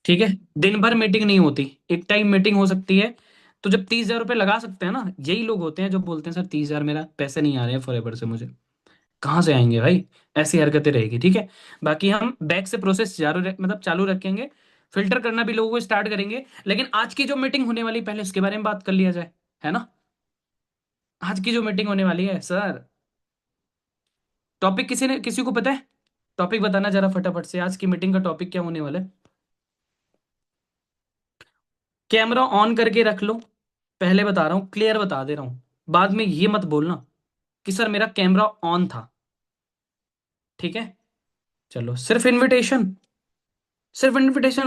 ठीक है, दिन भर मीटिंग नहीं होती, एक टाइम मीटिंग हो सकती है। तो जब 30,000 रुपये लगा सकते हैं ना, यही लोग होते हैं जो बोलते हैं सर 30,000 मेरा पैसे नहीं आ रहे हैं फॉरएवर से, मुझे कहाँ से आएंगे भाई। ऐसी हरकतें रहेगी, ठीक है। बाकी हम बैक से प्रोसेस मतलब चालू रखेंगे, फिल्टर करना भी लोगों को स्टार्ट करेंगे। लेकिन आज की जो मीटिंग होने वाली, पहले उसके बारे में बात कर लिया जाए, है ना। आज की जो मीटिंग होने वाली है सर, टॉपिक किसी को पता है? टॉपिक बताना जरा फटाफट से, आज की मीटिंग का टॉपिक क्या होने वाला है। कैमरा ऑन करके रख लो, पहले बता रहा हूं, क्लियर बता दे रहा हूं। बाद में ये मत बोलना कि सर मेरा कैमरा ऑन था। ठीक है, चलो, सिर्फ इनविटेशन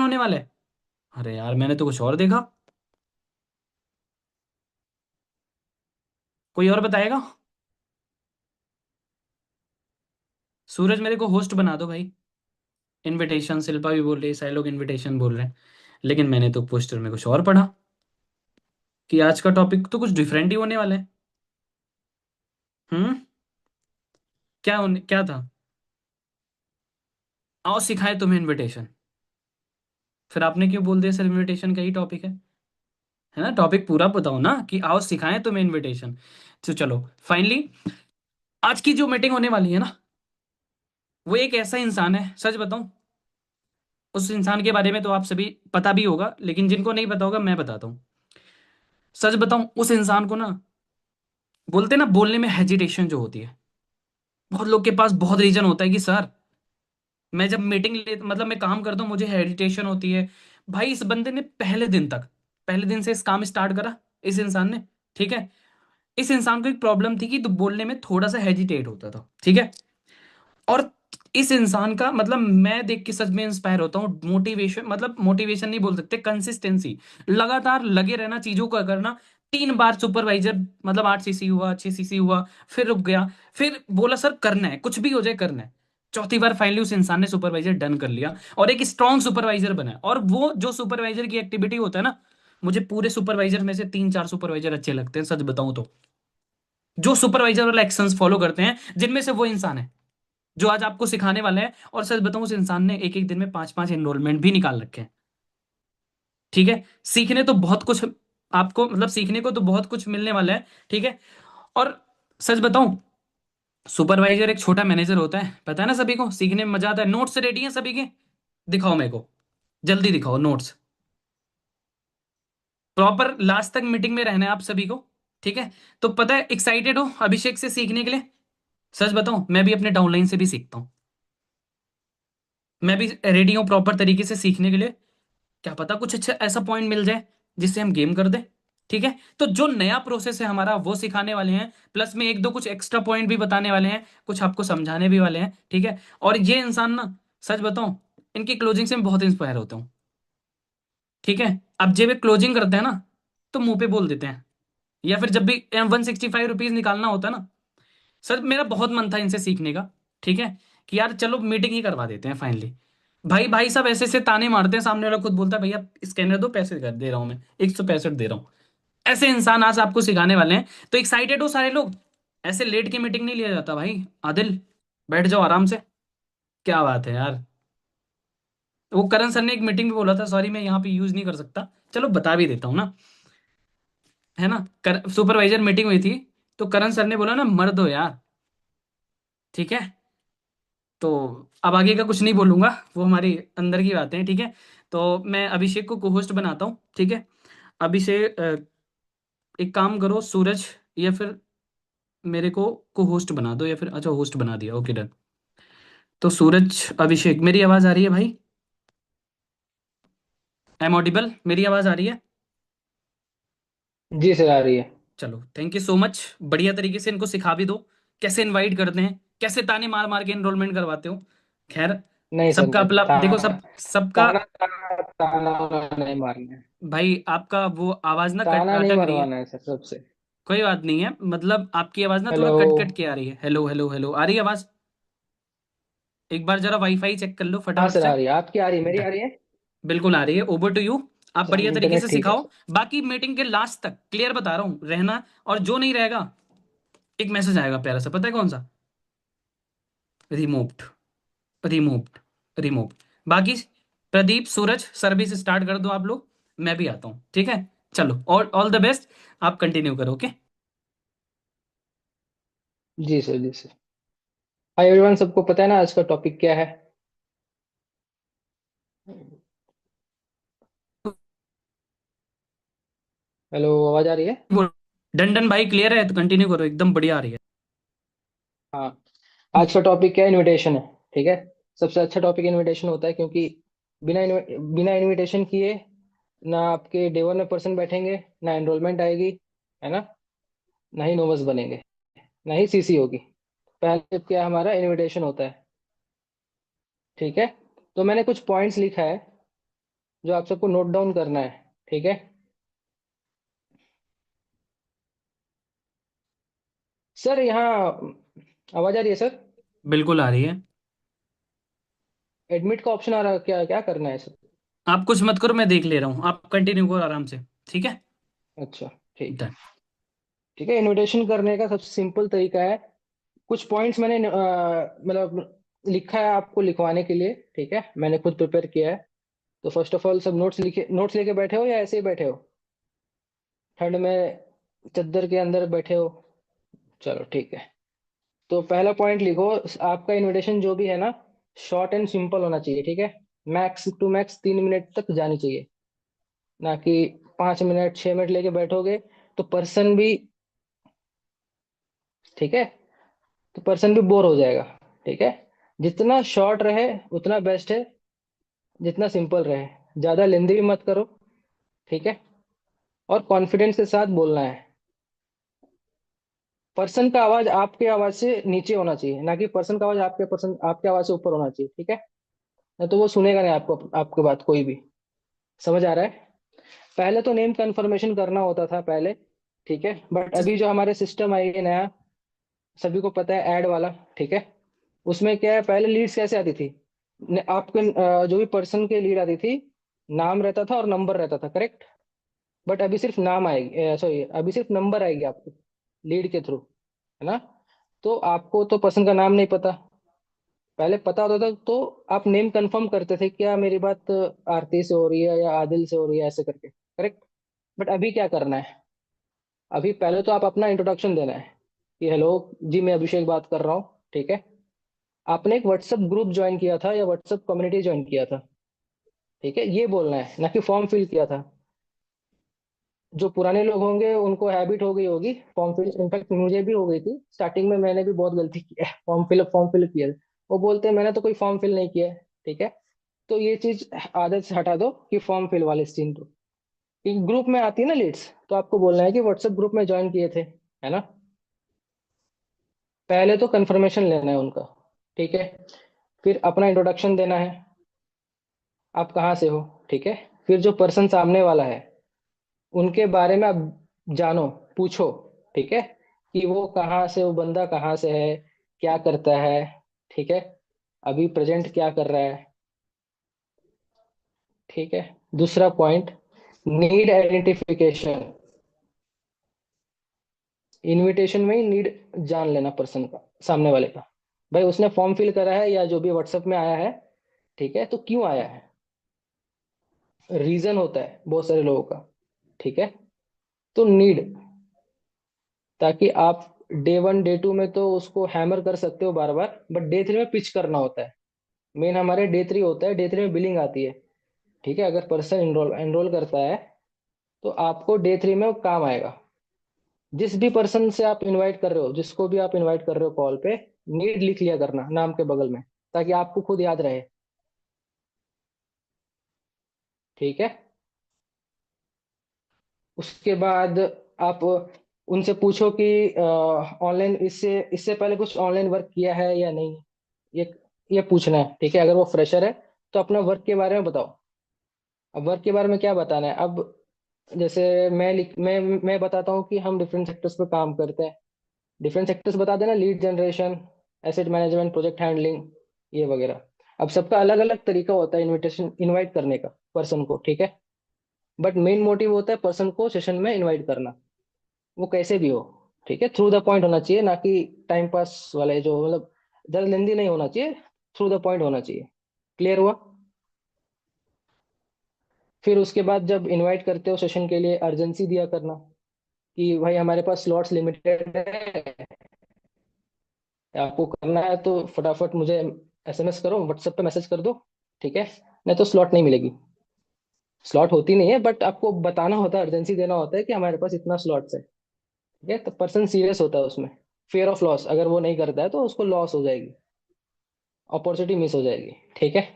होने वाला है। अरे यार, मैंने तो कुछ और देखा। कोई और बताएगा? सूरज मेरे को होस्ट बना दो भाई। इनविटेशन, शिल्पा भी बोल रही है, सारे लोग इनविटेशन बोल रहे हैं। लेकिन मैंने तो पोस्टर में कुछ और पढ़ा, कि आज का टॉपिक तो कुछ डिफरेंट ही होने वाला है। हम्म। क्या था? आओ सिखाए तुम्हें इनविटेशन। फिर आपने क्यों बोल दिया सर इनविटेशन का ही टॉपिक है ना। टॉपिक पूरा बताओ ना, कि आओ सिखाएं तुम्हें इनविटेशन। तो चलो, फाइनली आज की जो मीटिंग होने वाली है ना, वो एक ऐसा इंसान है, सच बताऊं, उस इंसान के बारे में तो आप सभी पता भी होगा, लेकिन जिनको नहीं पता होगा मैं बताता हूँ। सच बताऊं, उस इंसान को ना, बोलते हैं ना, बोलने में हेजिटेशन जो होती है, बहुत लोग के पास बहुत रीजन होता है कि सर मैं जब मीटिंग ले मतलब मैं काम करता हूँ मुझे हेजिटेशन होती है। भाई इस बंदे ने पहले दिन से इस काम स्टार्ट करा, इस इंसान ने। ठीक है, इस इंसान को एक प्रॉब्लम थी कि तो बोलने में थोड़ा सा हेजिटेट होता था, ठीक है। और इस इंसान का मतलब मैं देख के सच में इंस्पायर होता हूँ। मोटिवेशन, मतलब मोटिवेशन नहीं बोल सकते, कंसिस्टेंसी, लगातार लगे रहना, चीजों को करना। 3 बार सुपरवाइजर, मतलब 8 सीसी हुआ, 6 सीसी हुआ, फिर रुक गया, फिर बोला सर करना है, कुछ भी हो जाए करना है। चौथी बार फाइनली उस इंसान ने सुपरवाइजर डन कर लिया, और एक स्ट्रॉन्ग सुपरवाइजर बना। और वो जो सुपरवाइजर की एक्टिविटी होता है ना, मुझे पूरे सुपरवाइजर में से 3-4 सुपरवाइजर अच्छे लगते हैं, सच बताऊं तो। जो सुपरवाइजर वाला एक्शंस फॉलो करते हैं, जिनमें से वो इंसान है जो आज आपको सिखाने वाले हैं। और सच बताऊं, उस इंसान ने एक एक दिन में 5-5 एनरोलमेंट भी निकाल रखे हैं। ठीक है, सीखने तो बहुत कुछ, आपको मतलब सीखने को तो बहुत कुछ मिलने वाला है, ठीक है। और सच बताऊं, सुपरवाइजर एक छोटा मैनेजर होता है, पता है ना सभी को, सीखने में मजा आता है। नोट्स रेडी हैं सभी के? दिखाओ मेरे को, जल्दी दिखाओ नोट्स। प्रॉपर लास्ट तक मीटिंग में रहना है आप सभी को, ठीक है। तो पता है, एक्साइटेड हो अभिषेक से सीखने के लिए? सच बताऊं, मैं भी अपने डाउनलाइन से भी सीखता हूँ। मैं भी रेडी हूँ प्रॉपर तरीके से सीखने के लिए। क्या पता कुछ अच्छा ऐसा पॉइंट मिल जाए जिससे हम गेम कर दें। ठीक है, तो जो नया प्रोसेस है हमारा वो सिखाने वाले हैं, प्लस में एक दो कुछ एक्स्ट्रा पॉइंट भी बताने वाले हैं, कुछ आपको समझाने भी वाले हैं, ठीक है। और ये इंसान ना, सच बताऊं, इनकी क्लोजिंग से मैं बहुत इंस्पायर होता हूँ। ठीक है, अब जब वे क्लोजिंग करते हैं ना, तो मुंह पे बोल देते हैं। या फिर जब भी 165 रुपीज निकालना होता है ना, सर मेरा बहुत मन था इनसे सीखने का, ठीक है, कि यार चलो मीटिंग ही करवा देते हैं फाइनली। भाई भाई सब ऐसे ऐसे ताने मारते हैं, सामने वाला खुद बोलता है भैया स्कैनर दो, पैसे कर दे रहा हूं मैं, 165 दे रहा हूं। ऐसे इंसान आज आपको सिखाने वाले हैं, तो एक्साइटेड हो सारे लोग। ऐसे लेट के मीटिंग नहीं लिया जाता भाई। आदिल, बैठ जाओ आराम से। क्या बात है यार। वो करण सर ने एक मीटिंग में बोला था, सॉरी मैं यहाँ पे यूज नहीं कर सकता, चलो बता भी देता हूँ ना, है ना। सुपरवाइजर मीटिंग हुई थी, तो करण सर ने बोला ना, मर दो यार, ठीक है। तो अब आगे का कुछ नहीं बोलूंगा, वो हमारी अंदर की बातें हैं, ठीक है। तो मैं अभिषेक को को होस्ट बनाता हूँ, ठीक है। अभिषेक एक काम करो सूरज, या फिर मेरे को होस्ट बना दो, या फिर अच्छा होस्ट बना दिया, ओके डन। तो सूरज, अभिषेक, मेरी आवाज आ रही है भाई? एम ऑडिबल, मेरी आवाज आ रही है? जी सर, आ रही है। चलो, थैंक यू सो मच। बढ़िया तरीके से इनको सिखा भी दो, कैसे इनवाइट करते हैं, कैसे ताने मार मार के एनरोलमेंट करवाते हो। खैर, नहीं सर, सबका नहीं अपना देखो, सबका। ताना ताना ताना नहीं मारना है। भाई आपका वो आवाज ना ताना नहीं अटक रही है। मरवाना है सर सबसे। कोई बात नहीं है, मतलब आपकी आवाज ना थोड़ा हेलो। कट कट के आ रही है। हेलो हेलो हेलो, आ रही है आवाज? एक बार जरा वाईफाई चेक कर लो हाँ फटाफट सर, से। आ रही है। आपकी आ रही है, मेरी आ रही है। बिल्कुल आ रही है, ओवर टू यू। आप सर बढ़िया तरीके से इंटरनेट ठीक है सिखाओ। सर। बाकी मीटिंग के लास्ट तक क्लियर बता रहा हूँ रहना, और जो नहीं रहेगा, एक मैसेज आएगा प्यारा सा, पता है कौन सा? Removed, removed, removed. बाकी प्रदीप, सूरज, सर्विस स्टार्ट कर दो आप लोग, मैं भी आता हूँ, ठीक है। चलो, ऑल द बेस्ट। आप कंटिन्यू करो, ओके। जी सर, जी सर। हाय एवरीवन, सबको पता है ना आज का टॉपिक क्या है? हेलो, आवाज आ रही है? वो डंडन भाई क्लियर है तो कंटिन्यू करो, एकदम बढ़िया आ रही है। हाँ। आज का टॉपिक क्या है? इनविटेशन है। ठीक है। सबसे अच्छा टॉपिक इनविटेशन होता है, क्योंकि बिना इनविटेशन किए ना आपके डे वन में पर्सन बैठेंगे, ना एनरोलमेंट आएगी, है ना, ना ही नोबस बनेंगे, ना ही सीसी होगी। पहले step क्या हमारा इनविटेशन होता है। ठीक है। तो मैंने कुछ पॉइंट्स लिखा है जो आप सबको नोट डाउन करना है। ठीक है। सर यहाँ आवाज आ रही है सर? बिल्कुल आ रही है। एडमिट का ऑप्शन आ रहा है, क्या क्या करना है सर? आप कुछ मत करो, मैं देख ले रहा हूँ, आप कंटिन्यू करो आराम से। ठीक है। अच्छा। ठीक है। डन। ठीक है। इनविटेशन करने का सबसे सिंपल तरीका है, कुछ पॉइंट्स मैंने मतलब लिखा है आपको लिखवाने के लिए। ठीक है, मैंने खुद प्रिपेयर किया है। तो फर्स्ट ऑफ ऑल, सब नोट्स लेके बैठे हो या ऐसे ही बैठे हो? ठंड में चद्दर के अंदर बैठे हो? चलो ठीक है। तो पहला पॉइंट लिखो, आपका इनविटेशन जो भी है ना, शॉर्ट एंड सिंपल होना चाहिए। ठीक है। मैक्स टू मैक्स 3 मिनट तक जानी चाहिए, ना कि 5 मिनट 6 मिनट लेके बैठोगे तो पर्सन भी, ठीक है, तो पर्सन भी बोर हो जाएगा। ठीक है। जितना शॉर्ट रहे उतना बेस्ट है, जितना सिंपल रहे। ज्यादा लेंदी भी मत करो। ठीक है। और कॉन्फिडेंस के साथ बोलना है। पर्सन का आवाज आपके आवाज से नीचे होना चाहिए, ना कि पर्सन का आवाज आपके आवाज से ऊपर होना चाहिए। ठीक है। नहीं तो वो सुनेगा नहीं आपको, आपकी बात कोई भी। समझ आ रहा है? पहले तो नेम कंफर्मेशन करना होता था पहले। ठीक है। बट अभी जो हमारे सिस्टम आई है नया, सभी को पता है, ऐड वाला। ठीक है। उसमें क्या है, पहले लीड्स कैसे आती थी? आपके जो भी पर्सन के लीड आती थी, नाम रहता था और नंबर रहता था, करेक्ट। बट अभी सिर्फ नाम आएगी, सॉरी, अभी सिर्फ नंबर आएगी आपको लीड के थ्रू, है ना। तो आपको तो पर्सन का नाम नहीं पता। पहले पता होता था तो आप नेम कंफर्म करते थे, क्या मेरी बात आरती से हो रही है या आदिल से हो रही है, ऐसे करके, करेक्ट। बट अभी क्या करना है? अभी पहले तो आप अपना इंट्रोडक्शन देना है कि हेलो जी, मैं अभिषेक बात कर रहा हूँ। ठीक है। आपने एक व्हाट्सएप ग्रुप ज्वाइन किया था या व्हाट्सएप कम्युनिटी ज्वाइन किया था? ठीक है, ये बोलना है, ना कि फॉर्म फिल किया था। जो पुराने लोग होंगे उनको हैबिट हो गई होगी फॉर्म फिल, इनफैक्ट मुझे भी हो गई थी स्टार्टिंग में, मैंने भी बहुत गलती की है, फॉर्म फिल किया। वो बोलते हैं मैंने तो कोई फॉर्म फिल नहीं किया है। ठीक है। तो ये चीज आदत से हटा दो कि फॉर्म फिल वाले सीन तो, एक ग्रुप में आती है ना लीड्स, तो आपको बोलना है कि व्हाट्सएप ग्रुप में ज्वाइन किए थे, है ना। पहले तो कंफर्मेशन लेना है उनका। ठीक है। फिर अपना इंट्रोडक्शन देना है, आप कहाँ से हो। ठीक है। फिर जो पर्सन सामने वाला है उनके बारे में आप जानो, पूछो। ठीक है। कि वो कहाँ से, वो बंदा कहाँ से है, क्या करता है। ठीक है। अभी प्रेजेंट क्या कर रहा है। ठीक है। दूसरा पॉइंट, नीड आइडेंटिफिकेशन। इनविटेशन में ही नीड जान लेना पर्सन का, सामने वाले का। भाई उसने फॉर्म फिल करा है या जो भी व्हाट्सएप में आया है, ठीक है, तो क्यों आया है? रीजन होता है बहुत सारे लोगों का। ठीक है। तो नीड, ताकि आप डे वन डे टू में तो उसको हैमर कर सकते हो बार बार, बट डे थ्री में पिच करना होता है। मेन हमारे डे थ्री होता है, डे थ्री में बिलिंग आती है। ठीक है। अगर पर्सन एनरोल करता है तो आपको डे थ्री में वो काम आएगा। जिस भी पर्सन से आप इनवाइट कर रहे हो, जिसको भी आप इनवाइट कर रहे हो कॉल पे, नीड लिख लिया करना नाम के बगल में, ताकि आपको खुद याद रहे। ठीक है। उसके बाद आप उनसे पूछो कि ऑनलाइन, इससे इससे पहले कुछ ऑनलाइन वर्क किया है या नहीं। ये ये पूछना है। ठीक है। अगर वो फ्रेशर है तो अपना वर्क के बारे में बताओ। अब वर्क के बारे में क्या बताना है? अब जैसे मैं बताता हूँ कि हम डिफरेंट सेक्टर्स पे काम करते हैं। डिफरेंट सेक्टर्स बता देना, lead generation, asset management, project handling, ये वगैरह। अब सबका अलग अलग तरीका होता है इनवाइट करने का पर्सन को। ठीक है। बट मेन मोटिव होता है पर्सन को सेशन में इनवाइट करना, वो कैसे भी हो। ठीक है। थ्रू द पॉइंट होना चाहिए, ना कि टाइम पास वाले जो, मतलब ज्यादा लेंदी नहीं होना चाहिए, थ्रू द पॉइंट होना चाहिए। क्लियर हुआ? फिर उसके बाद जब इनवाइट करते हो सेशन के लिए, अर्जेंसी दिया करना कि भाई हमारे पास स्लॉट्स लिमिटेड है, आपको करना है तो फटाफट मुझे एसएमएस करो, व्हाट्सएप पे मैसेज कर दो, ठीक है, नहीं तो स्लॉट नहीं मिलेगी। स्लॉट होती नहीं है, बट आपको बताना होता है, अर्जेंसी देना होता है कि हमारे पास इतना स्लॉट्स है, ठीक है, तो पर्सन सीरियस होता है उसमें। फियर ऑफ लॉस, अगर वो नहीं करता है तो उसको लॉस हो जाएगी, अपॉर्चुनिटी मिस हो जाएगी, ठीक है।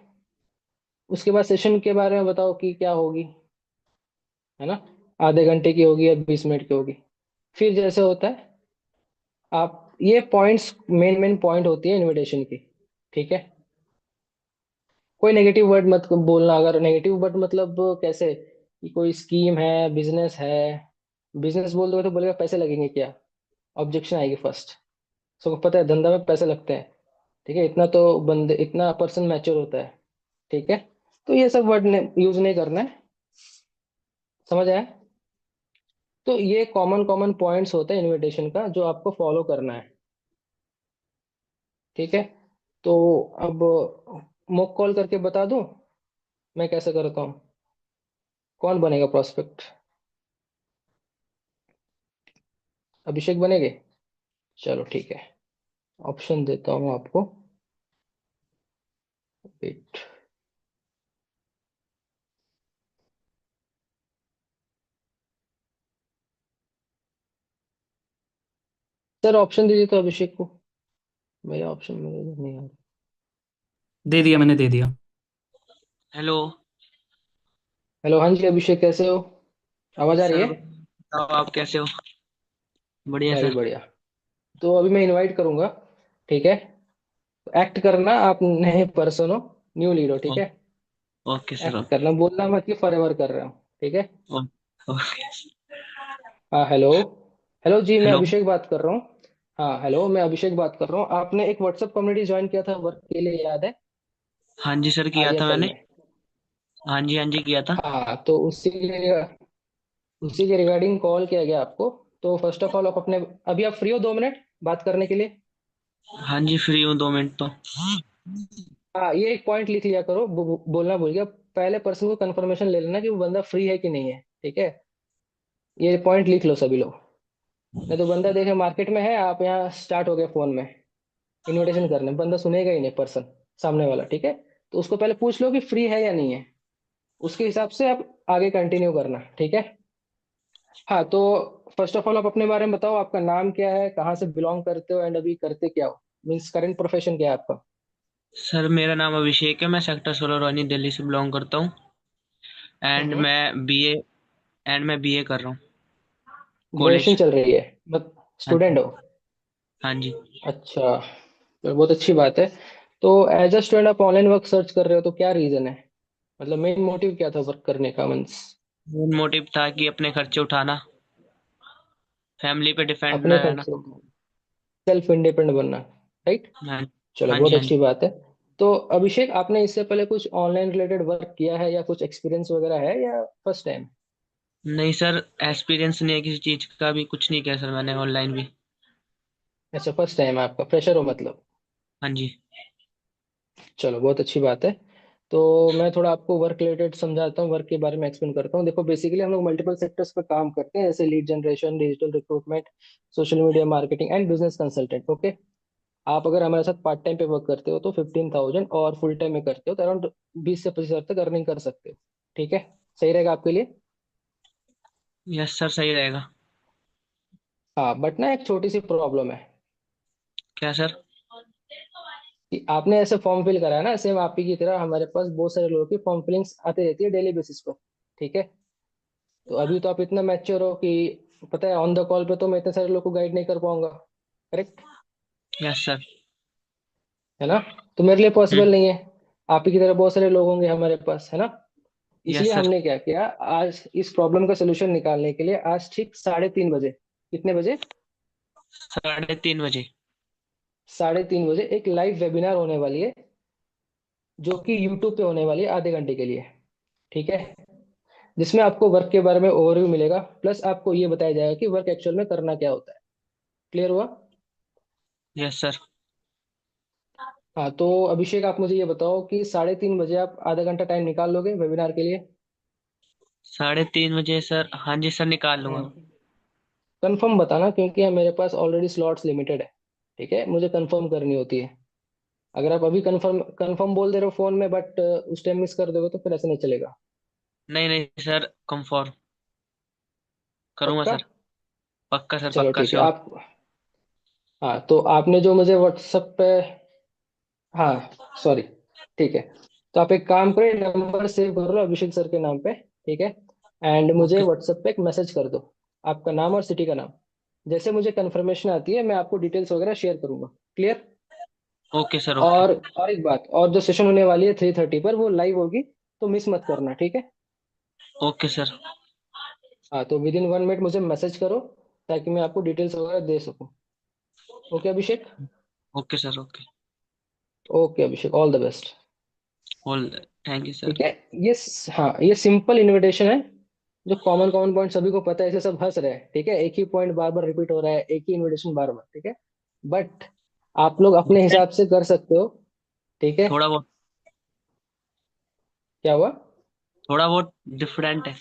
उसके बाद सेशन के बारे में बताओ कि क्या होगी, है ना, आधे घंटे की होगी या 20 मिनट की होगी। फिर जैसे होता है, आप ये पॉइंट्स, मेन मेन पॉइंट होती है इनविटेशन की, ठीक है। कोई नेगेटिव वर्ड मत बोलना, अगर नेगेटिव वर्ड मतलब कैसे, कि कोई स्कीम है, बिजनेस है, बिजनेस बोल दोगे तो बोलेगा पैसे लगेंगे क्या, ऑब्जेक्शन आएगी फर्स्ट। सबको पता है धंधा में पैसे लगते हैं, ठीक है, इतना तो बंदे, इतना पर्सन मैच्योर होता है, ठीक है। तो ये सब वर्ड यूज नहीं करना है, समझ आया। तो ये कॉमन कॉमन पॉइंट्स होते हैं इनविटेशन का, जो आपको फॉलो करना है, ठीक है। तो अब मॉक कॉल करके बता दूं मैं कैसे करता हूँ, कौन बनेगा प्रोस्पेक्ट, अभिषेक बनेंगे, चलो ठीक है, ऑप्शन देता हूँ आपको, वेट। सर ऑप्शन दीजिए तो अभिषेक को, मेरा ऑप्शन मेरे इधर नहीं आ रहा। दे दिया, मैंने दे दिया। हेलो। हेलो, हाँ जी अभिषेक, कैसे हो, आवाज आ रही सर है। बताओ आप कैसे हो? बढ़िया मैं भी सर। बढ़िया। तो अभी मैं इनवाइट करूंगा, ठीक है, एक्ट करना, आप नए पर्सन हो, न्यू लीड हो, ठीक ओ- है। Okay sir. एक्ट करना, बोलना मत कि फॉरएवर कर रहे हो, ठीक है। ओ- ओके। हाँ हेलो, हेलो जी, मैं हेलो। अभिषेक बात कर रहा हूँ। हाँ हेलो, मैं अभिषेक बात कर रहा हूँ। आपने एक व्हाट्सएप कम्युनिटी ज्वाइन किया था वर्क के लिए, याद है, हाँ जी सर, आज किया या था कल मैंने। में। हाँ जी, हाँ जी, किया था। हाँ तो उसी के रिगार्डिंग कॉल किया गया आपको। तो फर्स्ट ऑफ ऑल आप अपने, अभी आप फ्री हो 2 मिनट बात करने के लिए। हाँ जी, फ्री हूँ 2 मिनट तो। हाँ ये एक पॉइंट लिख लिया करो, बोलना भूल गया, पहले पर्सन को कंफर्मेशन ले लेना कि वो बंदा फ्री है कि नहीं है, ठीक है। ये पॉइंट लिख लो सभी लोग, नहीं तो बंदा देखे मार्केट में है, आप यहाँ स्टार्ट हो गए फोन में इनविटेशन करने, बंदा सुनेगा ही नहीं पर्सन, सामने वाला, ठीक है। तो उसको पहले पूछ लो कि फ्री है या नहीं है, उसके हिसाब से आप आगे कंटिन्यू करना, ठीक है। हाँ तो फर्स्ट ऑफ ऑल आप अपने बारे में बताओ, आपका नाम क्या है, कहाँ से बिलोंग करते हो, एंड अभी करते क्या हो, मीन्स करंट प्रोफेशन क्या है आपका। सर मेरा नाम अभिषेक है, मैं सेक्टर 16 रोहिनी दिल्ली से बिलोंग करता हूँ। एंड हम्म। मैं बीए कर रहा हूँ, ग्रेजुएशन कॉलेज। चल रही है, बट हाँ स्टूडेंट जी। हो। हाँ जी। अच्छा, तो बहुत अच्छी बात है। तो एज अ स्टूडेंट आप ऑनलाइन वर्क सर्च कर रहे हो, तो क्या रीजन है, मतलब मेन मोटिव क्या था वर्क करने का, मीन्स मेन मोटिव था कि अपने खर्चे उठाना, फैमिली पे डिपेंड अपने ना रहना। खर्चे, सेल्फ इंडिपेंडेंट बनना, राइट। हाँ। चलो हाँ जी, बहुत हाँ जी। अच्छी बात है। तो अभिषेक, आपने इससे पहले कुछ ऑनलाइन रिलेटेड वर्क किया है, या कुछ एक्सपीरियंस वगैरह है, या फर्स्ट टाइम। नहीं सर, एक्सपीरियंस नहीं है किसी चीज का भी, कुछ नहीं किया सर मैंने ऑनलाइन भी। अच्छा, फर्स्ट टाइम है आपका, फ्रेशर हो मतलब। हाँ जी। चलो बहुत अच्छी बात है। तो मैं थोड़ा आपको वर्क रिलेटेड समझाता हूँ, वर्क के बारे में एक्सप्लेन करता हूँ। देखो बेसिकली हम लोग मल्टीपल सेक्टर्स पर काम करते हैं, जैसे lead generation, digital recruitment, social media marketing and business consultant, okay. आप अगर हमारे साथ पार्ट टाइम पे वर्क करते हो तो 15,000, और फुल टाइम में करते हो तो अराउंड 20 से 25 हज़ार तक अर्निंग कर सकते हो, ठीक है। सही रहेगा आपके लिए। यस सर, सही रहेगा। हाँ बट ना एक छोटी सी प्रॉब्लम है, क्या सर? कि आपने ऐसे फॉर्म फिल करा है ना, सेम आप ही की तरह हमारे पास बहुत सारे लोगों की फॉर्म फिलिंग्स आती रहती है डेली बेसिस पर, ठीक है। तो अभी तो आप इतना मैच्योर हो कि पता है ऑन द कॉल पे तो मैं इतने सारे लोग को गाइड नहीं कर पाऊंगा, करेक्ट, यस सर। है ना। तो मेरे लिए हम्म। पॉसिबल नहीं है, आप ही की तरह बहुत सारे लोग होंगे हमारे पास, है ना। इसलिए यस सर। हमने क्या किया, आज इस प्रॉब्लम का सोल्यूशन निकालने के लिए, आज ठीक 3:30 बजे, कितने बजे, 3:30 बजे। 3:30 बजे एक लाइव वेबिनार होने वाली है, जो कि यूट्यूब पे होने वाली है आधे घंटे के लिए, ठीक है। जिसमें आपको वर्क के बारे में ओवरव्यू मिलेगा, प्लस आपको ये बताया जाएगा कि वर्क एक्चुअल में करना क्या होता है। क्लियर हुआ। Yes sir. हाँ तो अभिषेक, आप मुझे ये बताओ कि 3:30 बजे आप आधा घंटा टाइम निकाल लोगे वेबिनार के लिए। 3:30 बजे सर? हाँ जी सर, निकाल लूंगा। कंफर्म बताना, क्योंकि मेरे पास ऑलरेडी स्लॉट्स लिमिटेड है। ठीक है, मुझे कंफर्म करनी होती है। अगर आप अभी कंफर्म कंफर्म बोल दे रहे हो फोन में, बट उस टाइम मिस कर दोगे तो फिर ऐसे नहीं चलेगा। नहीं नहीं सर, कंफर्म करूंगा पक्का? सर। पक्का सर, चलो पक्का ठीक है श्योर। आप। हाँ, तो आपने जो मुझे व्हाट्सएप पे, हाँ, सॉरी, ठीक है। तो आप एक काम करो, नंबर सेव कर लो अभिषेक सर के नाम पे। ठीक है, एंड मुझे ओके। व्हाट्सएप पे एक मैसेज कर दो, आपका नाम और सिटी का नाम। जैसे मुझे कंफर्मेशन आती है, मैं आपको डिटेल्स वगैरह शेयर करूंगा। क्लियर? Okay sir, okay. और एक बात और, जो सेशन होने वाली है 3:30 पर, वो लाइव होगी, तो मिस मत करना। ठीक है? Okay sir. हाँ, तो विद इन 1 मिनट मुझे मैसेज करो, ताकि मैं आपको डिटेल्स वगैरह दे सकूँ। Okay Abhishek? Okay sir, okay. Okay Abhishek, all the best. All. Thank you ठीक सर। है, हाँ, ये सिंपल इनविटेशन है, जो कॉमन कॉमन पॉइंट सभी को पता है, इसे सब हंस रहे हैं। ठीक है, एक ही पॉइंट बार बार रिपीट हो रहा है, एक ही इनविटेशन बार बार। ठीक है, बट आप लोग अपने हिसाब से कर सकते हो। ठीक है? थोड़ा बहुत। क्या हुआ? थोड़ा बहुत डिफरेंट है।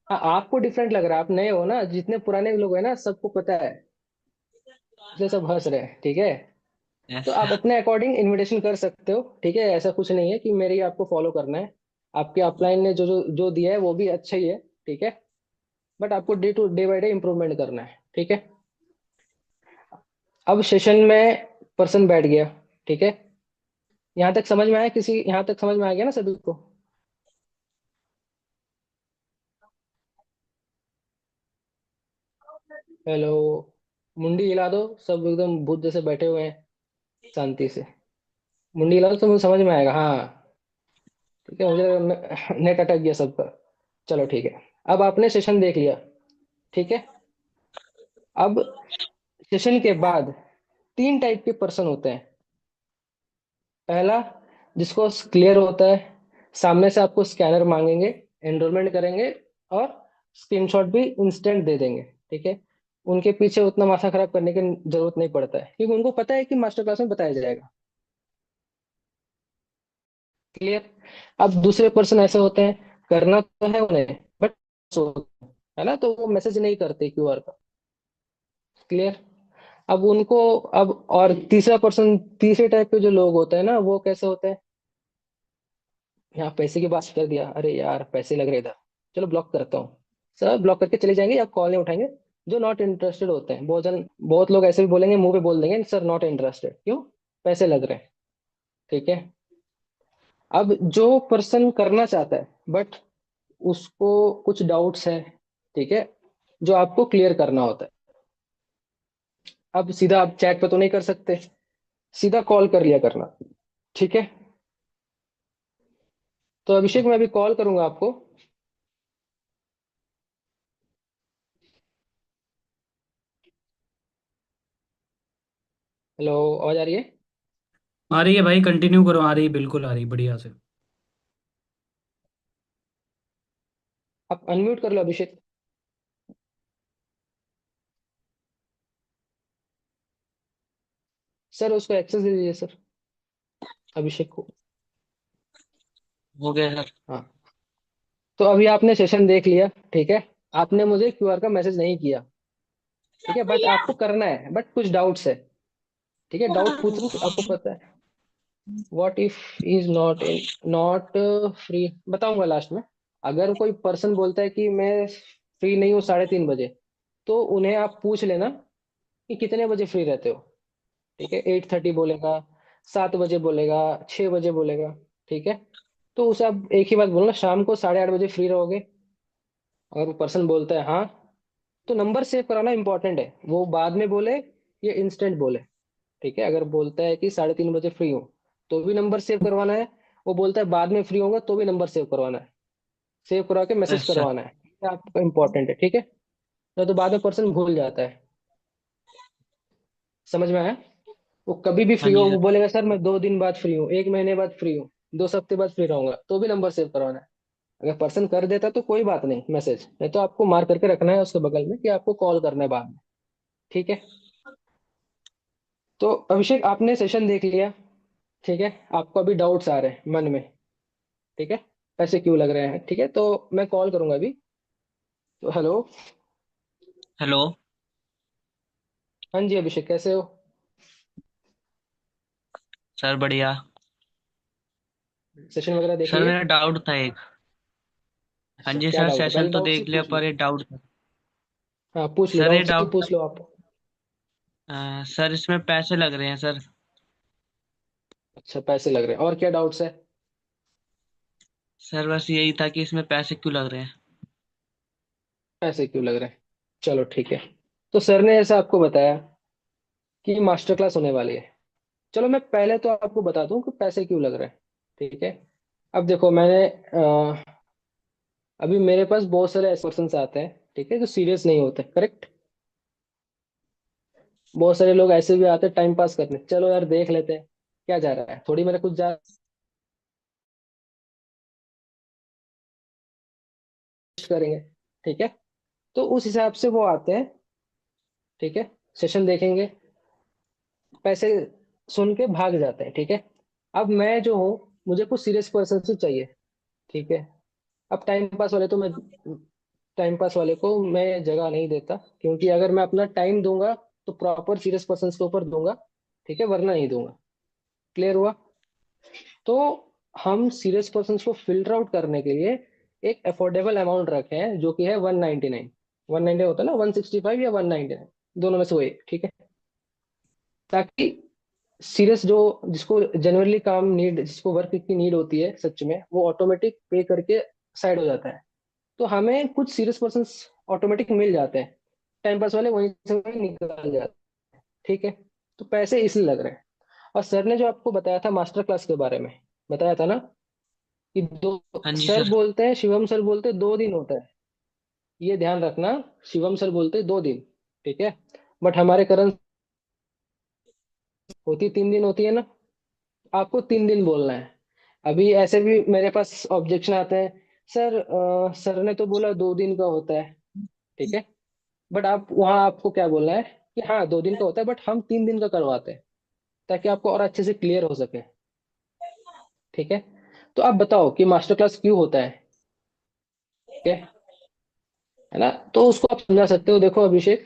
हाँ, आपको डिफरेंट लग रहा है, आप नए हो ना, जितने पुराने लोग हैं ना सबको पता है, इसलिए सब हंस रहे हैं। ठीक है, तो यस। आप अपने अकॉर्डिंग इनविटेशन कर सकते हो। ठीक है, ऐसा कुछ नहीं है कि मेरे ही आपको फॉलो करना है। आपके अपलाइन ने जो जो जो दिया है वो भी अच्छा ही है। ठीक है, बट आपको डे बाई डे इम्प्रूवमेंट करना है। ठीक है, अब सेशन में पर्सन बैठ गया। ठीक है, यहाँ तक समझ में आया? यहाँ तक समझ में आ गया ना सभी को? हेलो, मुंडी हिला दो, सब एकदम भूत जैसे बैठे हुए हैं, शांति से। मुंडी हिला दो तो मुझे समझ में आएगा। हाँ, ठीक है, मुझे लगा नेट अटक गया सबका। चलो ठीक है, अब आपने सेशन देख लिया। ठीक है, अब सेशन के बाद 3 टाइप के पर्सन होते हैं। पहला, जिसको क्लियर होता है, सामने से आपको स्कैनर मांगेंगे, एनरोलमेंट करेंगे, और स्क्रीनशॉट भी इंस्टेंट दे देंगे। ठीक है, उनके पीछे उतना माथा खराब करने की जरूरत नहीं पड़ता है, क्योंकि उनको पता है कि मास्टर क्लास में बताया जाएगा। क्लियर? अब दूसरे पर्सन ऐसे होते हैं, करना तो है उन्हें, बट है ना, तो वो मैसेज नहीं करते क्यूआर का। क्लियर? अब उनको, अब और तीसरा पर्सन, तीसरे टाइप के जो लोग होते हैं ना, वो कैसे होते हैं? यहाँ पैसे की बात कर दिया, अरे यार पैसे लग रहे इधर, चलो ब्लॉक करता हूँ। सर ब्लॉक करके चले जाएंगे, आप कॉल नहीं उठाएंगे। जो नॉट इंटरेस्टेड होते हैं, बहुत लोग ऐसे भी बोलेंगे, मुंह पे बोल देंगे, सर नॉट इंटरेस्टेड, क्यों? पैसे लग रहे हैं। ठीक है, अब जो पर्सन करना चाहता है, बट उसको कुछ डाउट्स है, ठीक है, जो आपको क्लियर करना होता है। अब सीधा आप चैट पे तो नहीं कर सकते, सीधा कॉल कर लिया करना। ठीक है, तो अभिषेक मैं अभी कॉल करूंगा आपको। हेलो, आवाज आ रही है? आ रही है भाई, कंटिन्यू करो, आ रही है, बिल्कुल आ रही है, बढ़िया से। आप अनम्यूट कर लो अभिषेक। सर उसको एक्सेस दे दीजिए सर, अभिषेक को। हो गया सर। हाँ, तो अभी आपने सेशन देख लिया। ठीक है, आपने मुझे क्यूआर का मैसेज नहीं किया। ठीक है, बट आपको करना है, बट कुछ डाउट्स है। ठीक है, डाउट पूछ रहे हो, आपको पता है। What if is not free, बताऊंगा लास्ट में। अगर कोई पर्सन बोलता है कि मैं फ्री नहीं हूँ 3:30 बजे, तो उन्हें आप पूछ लेना कि कितने बजे फ्री रहते हो। ठीक है, 8:30 बोलेगा, 7 बजे बोलेगा, 6 बजे बोलेगा। ठीक है, तो उसे आप एक ही बात बोलना, शाम को 8:30 बजे फ्री रहोगे। अगर वो पर्सन बोलता है हाँ, तो नंबर सेव कराना इंपॉर्टेंट है, वो बाद में बोले या इंस्टेंट बोले। ठीक है, अगर बोलता है कि 3:30 बजे फ्री हूँ, तो भी नंबर सेव करवाना है। वो बोलता है बाद में फ्री होगा, तो भी नंबर सेव करवाना है। सेव करवा के मैसेज यस सर। करवाना है, ये आपका इंपॉर्टेंट है। ठीक है, नहीं तो बाद में पर्सन भूल जाता है। समझ में आया? वो कभी भी हाँ फ्री हो, जी वो सर। बोलेगा सर मैं 2 दिन बाद फ्री हूँ, 1 महीने बाद फ्री हूँ, 2 हफ्ते बाद फ्री रहूंगा, तो भी नंबर सेव करवाना है। अगर पर्सन कर देता तो कोई बात नहीं, मैसेज नहीं तो आपको मार्क करके रखना है उसके बगल में कि आपको कॉल करना है बाद में। ठीक है, तो अभिषेक आपने सेशन देख लिया। ठीक है, आपको अभी डाउट्स आ रहे हैं मन में। ठीक है, पैसे क्यों लग रहे हैं, ठीक है। तो मैं कॉल करूंगा अभी। तो हेलो। हेलो। हाँ जी अभिषेक, कैसे हो? सर बढ़िया। सेशन वगैरह देख सर लिए? मेरा डाउट था एक। हाँ अच्छा, जी क्या सर, डाउट है? सेशन पहले तो डाउट देख सिर्फ लिया पूछ लो। पर एक डाउट था। हाँ पूछ लो, सर ये डाउट सिर्फ डाउट पूछ लो आप। सर इसमें पैसे लग रहे हैं सर। अच्छा, पैसे लग रहे हैं, और क्या डाउट्स है? सर बस यही था कि इसमें पैसे क्यों लग रहे हैं। पैसे क्यों लग रहे हैं? चलो ठीक है। तो सर ने ऐसा आपको बताया कि मास्टर क्लास होने वाली है। चलो मैं पहले तो आपको बता दूं कि पैसे क्यों लग रहे हैं, ठीक है। अब देखो, मैंने अभी मेरे पास बहुत सारे ऐसे पर्सन आते हैं, ठीक है, जो सीरियस नहीं होते, करेक्ट। बहुत सारे लोग ऐसे भी आते हैं टाइम पास करने, चलो यार देख लेते हैं क्या जा रहा है, थोड़ी मेरा कुछ जा करेंगे, ठीक है। तो उस हिसाब से वो आते हैं, ठीक है, सेशन देखेंगे, पैसे सुन के भाग जाते हैं, ठीक है। अब मैं जो हूँ, मुझे कुछ सीरियस पर्सन से चाहिए, ठीक है। अब टाइम पास वाले को मैं जगह नहीं देता, क्योंकि अगर मैं अपना टाइम दूंगा तो प्रॉपर सीरियस पर्सन के ऊपर दूंगा, ठीक है, वरना नहीं दूंगा। क्लियर हुआ? तो हम सीरियस पर्सन को फिल्टर आउट करने के लिए एक अफोर्डेबल अमाउंट रखे हैं, जो कि है 199। 190 होता है ना, 165 या 199, दोनों में से वो एक, ठीक है। ताकि सीरियस जो, जिसको जनरली काम नीड, जिसको वर्क की नीड होती है सच में, वो ऑटोमेटिक पे करके साइड हो जाता है। तो हमें कुछ सीरियस पर्सन ऑटोमेटिक मिल जाते हैं, टाइम पास वाले वहीं से वहीं निकल जाते हैं, ठीक है। तो पैसे इसलिए लग रहे हैं। और सर ने जो आपको बताया था मास्टर क्लास के बारे में, बताया था ना कि दो, हाँ जी सर सर। बोलते हैं, शिवम सर बोलते हैं 2 दिन होता है, ये ध्यान रखना। शिवम सर बोलते हैं 2 दिन, ठीक है, बट हमारे करंट होती 3 दिन होती है ना। आपको 3 दिन बोलना है। अभी ऐसे भी मेरे पास ऑब्जेक्शन आते हैं, सर सर ने तो बोला 2 दिन का होता है, ठीक है, बट आप वहाँ आपको क्या बोलना है कि हाँ 2 दिन का होता है, बट हम 3 दिन का करवाते हैं, ताकि आपको और अच्छे से क्लियर हो सके, ठीक है। तो आप बताओ कि मास्टर क्लास क्यों होता है, ठीक है ना। तो उसको आप समझा सकते हो। देखो अभिषेक,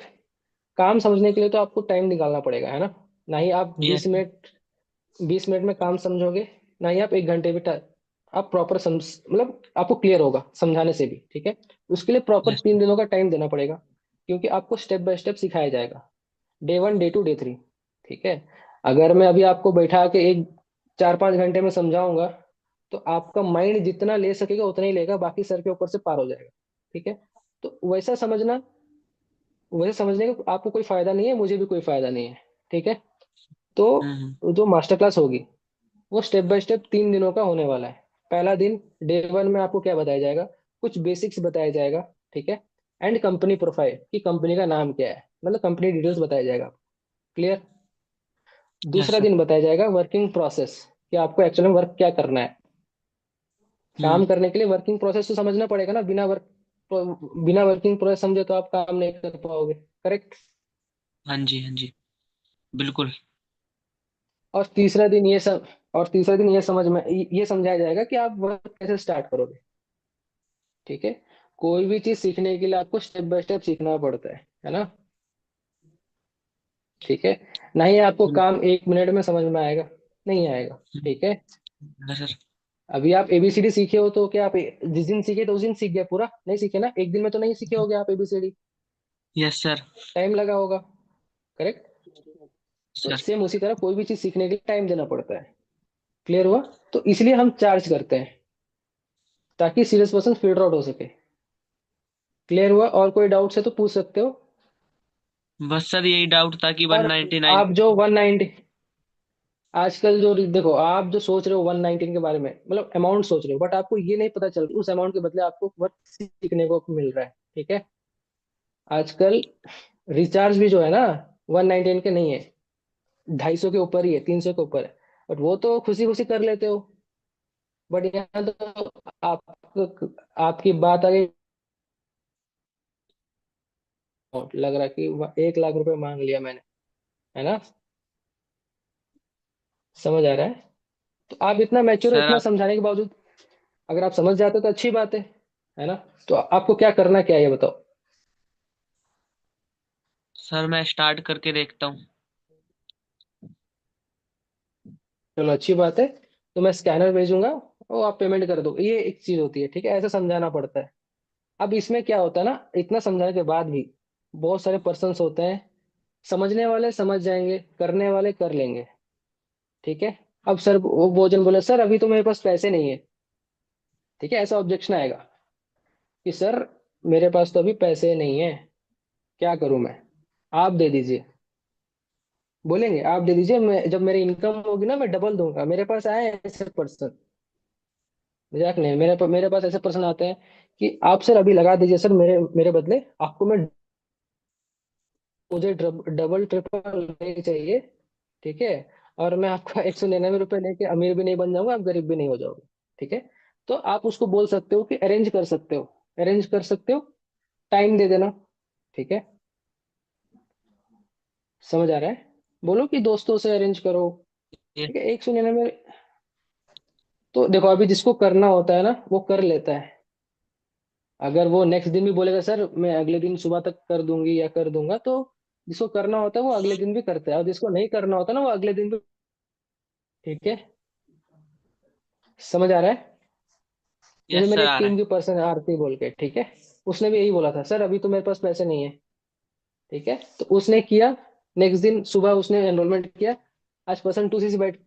काम समझने के लिए तो आपको टाइम निकालना पड़ेगा, है ना। ना ही आप बीस यस। मिनट 20 मिनट में काम समझोगे, ना ही आप 1 घंटे भी आप प्रॉपर समझ, मतलब आपको क्लियर होगा समझाने से भी, ठीक है। उसके लिए प्रॉपर यस। 3 दिनों का टाइम देना पड़ेगा, क्योंकि आपको स्टेप बाय स्टेप सिखाया जाएगा, डे 1 डे 2 डे 3, ठीक है। अगर मैं अभी आपको बैठा के एक 4-5 घंटे में समझाऊंगा, तो आपका माइंड जितना ले सकेगा उतना ही लेगा, बाकी सर के ऊपर से पार हो जाएगा, ठीक है। तो वैसा समझने का आपको कोई फायदा नहीं है, मुझे भी कोई फायदा नहीं है, ठीक है। तो हम्म। जो मास्टर क्लास होगी, वो स्टेप बाय स्टेप 3 दिनों का होने वाला है। पहला दिन, डे 1 में आपको क्या बताया जाएगा, कुछ बेसिक्स बताया जाएगा, ठीक है। एंड कंपनी प्रोफाइल, कि कंपनी का नाम क्या है, मतलब कंपनी डिटेल्स बताया जाएगा। क्लियर? यस दूसरा सर। दिन बताया जाएगा वर्किंग प्रोसेस, कि आपको एक्चुअल में वर्क क्या करना है। हम्म। काम करने के लिए वर्किंग प्रोसेस तो समझना पड़ेगा ना, बिना वर्किंग प्रोसेस समझे तो आप काम नहीं कर पाओगे, करेक्ट। हाँ जी हाँ जी। बिल्कुल। और तीसरा दिन ये सब और तीसरा दिन ये समझाया जाएगा कि आप वर्क कैसे स्टार्ट करोगे, ठीक है। कोई भी चीज सीखने के लिए आपको स्टेप बाय स्टेप सीखना पड़ता है ना, ठीक है। नहीं आपको काम 1 मिनट में समझ में आएगा, नहीं आएगा, ठीक है। हाँ सर। अभी आप एबीसीडी सीखे हो, तो क्या आप जिस दिन सीखे तो उस दिन सीख गए पूरा? नहीं सीखे ना, एक दिन में तो नहीं सीखे होगे आप एबीसीडी, यस सर। टाइम लगा होगा, करेक्ट। तो सर। सेम उसी तरह कोई भी चीज सीखने के लिए टाइम देना पड़ता है। क्लियर हुआ? तो इसलिए हम चार्ज करते हैं, ताकि सीरियस पर्सन फिल्टर आउट हो सके। क्लियर हुआ? और कोई डाउट्स है तो पूछ सकते हो। बस सर यही डाउट था कि वन और नाइन्टी नाइन आप जो 190, आजकल जो देखो, आप जो सोच रहे हो 119 के बारे में, मतलब अमाउंट सोच रहे हो, बट आपको ये नहीं पता चल रहा उस अमाउंट के बदले आपको वर्क सीखने को मिल रहा है, ठीक है। आजकल रिचार्ज भी जो है ना, 119 के नहीं है, 250 के ऊपर ही है, 300 के ऊपर है, बट वो तो खुशी खुशी कर लेते हो। बट यहाँ तो आप आपकी बात आ गई, लग रहा है कि 1 लाख रुपए मांग लिया मैंने, है ना। समझ आ रहा है? तो आप इतना मैच्योर हो, सर इतना आप। समझाने के बावजूद अगर आप समझ जाते हो तो अच्छी बात है ना? तो आपको क्या करना क्या है ये बताओ। सर मैं स्टार्ट करके देखता हूँ। चलो अच्छी बात है। तो मैं स्कैनर भेजूंगा और आप पेमेंट कर दो, ये एक चीज होती है, ठीक है? ऐसे समझाना पड़ता है। अब इसमें क्या होता है ना, इतना समझाने के बाद भी बहुत सारे पर्सन्स होते हैं, समझने वाले समझ जाएंगे, करने वाले कर लेंगे, ठीक है? अब सर वो भोजन बोले सर अभी तो मेरे पास पैसे नहीं है, ठीक है? ऐसा ऑब्जेक्शन आएगा कि सर मेरे पास तो अभी पैसे नहीं है, क्या करूं मैं? आप दे दीजिए। बोलेंगे आप दे दीजिए, मैं जब मेरी इनकम होगी ना मैं डबल दूंगा। मेरे पास आए हैं ऐसे पर्सन, मजाक नहीं, मेरे पास ऐसे पर्सन आते हैं कि आप सर अभी लगा दीजिए सर, मेरे मेरे बदले आपको मैं, मुझे डबल ट्रिपल नहीं चाहिए, ठीक है? और मैं आपका 199 रुपये लेके अमीर भी नहीं बन जाऊंगा, आप गरीब भी नहीं हो जाओगे, ठीक है? तो आप उसको बोल सकते हो कि अरेंज कर सकते हो, अरेंज कर सकते हो, टाइम दे देना, ठीक है? समझ आ रहा है? बोलो कि दोस्तों से अरेंज करो, ये ठीक है? 199। तो देखो अभी जिसको करना होता है ना वो कर लेता है। अगर वो नेक्स्ट दिन भी बोलेगा सर मैं अगले दिन सुबह तक कर दूंगी या कर दूंगा, तो जिसको करना होता है वो अगले दिन भी करता है, और जिसको नहीं करना होता ना वो अगले दिन भी, ठीक है? समझ आ रहा है? जैसे यस मेरे सर एक आ रहा टीम है। की पर्सन है आरती बोल के, ठीक है? उसने भी यही बोला था सर अभी तो मेरे पास पैसे नहीं है, ठीक है? तो उसने किया, नेक्स्ट दिन सुबह उसने एनरोलमेंट किया। आज पर्सन टू सी बैठ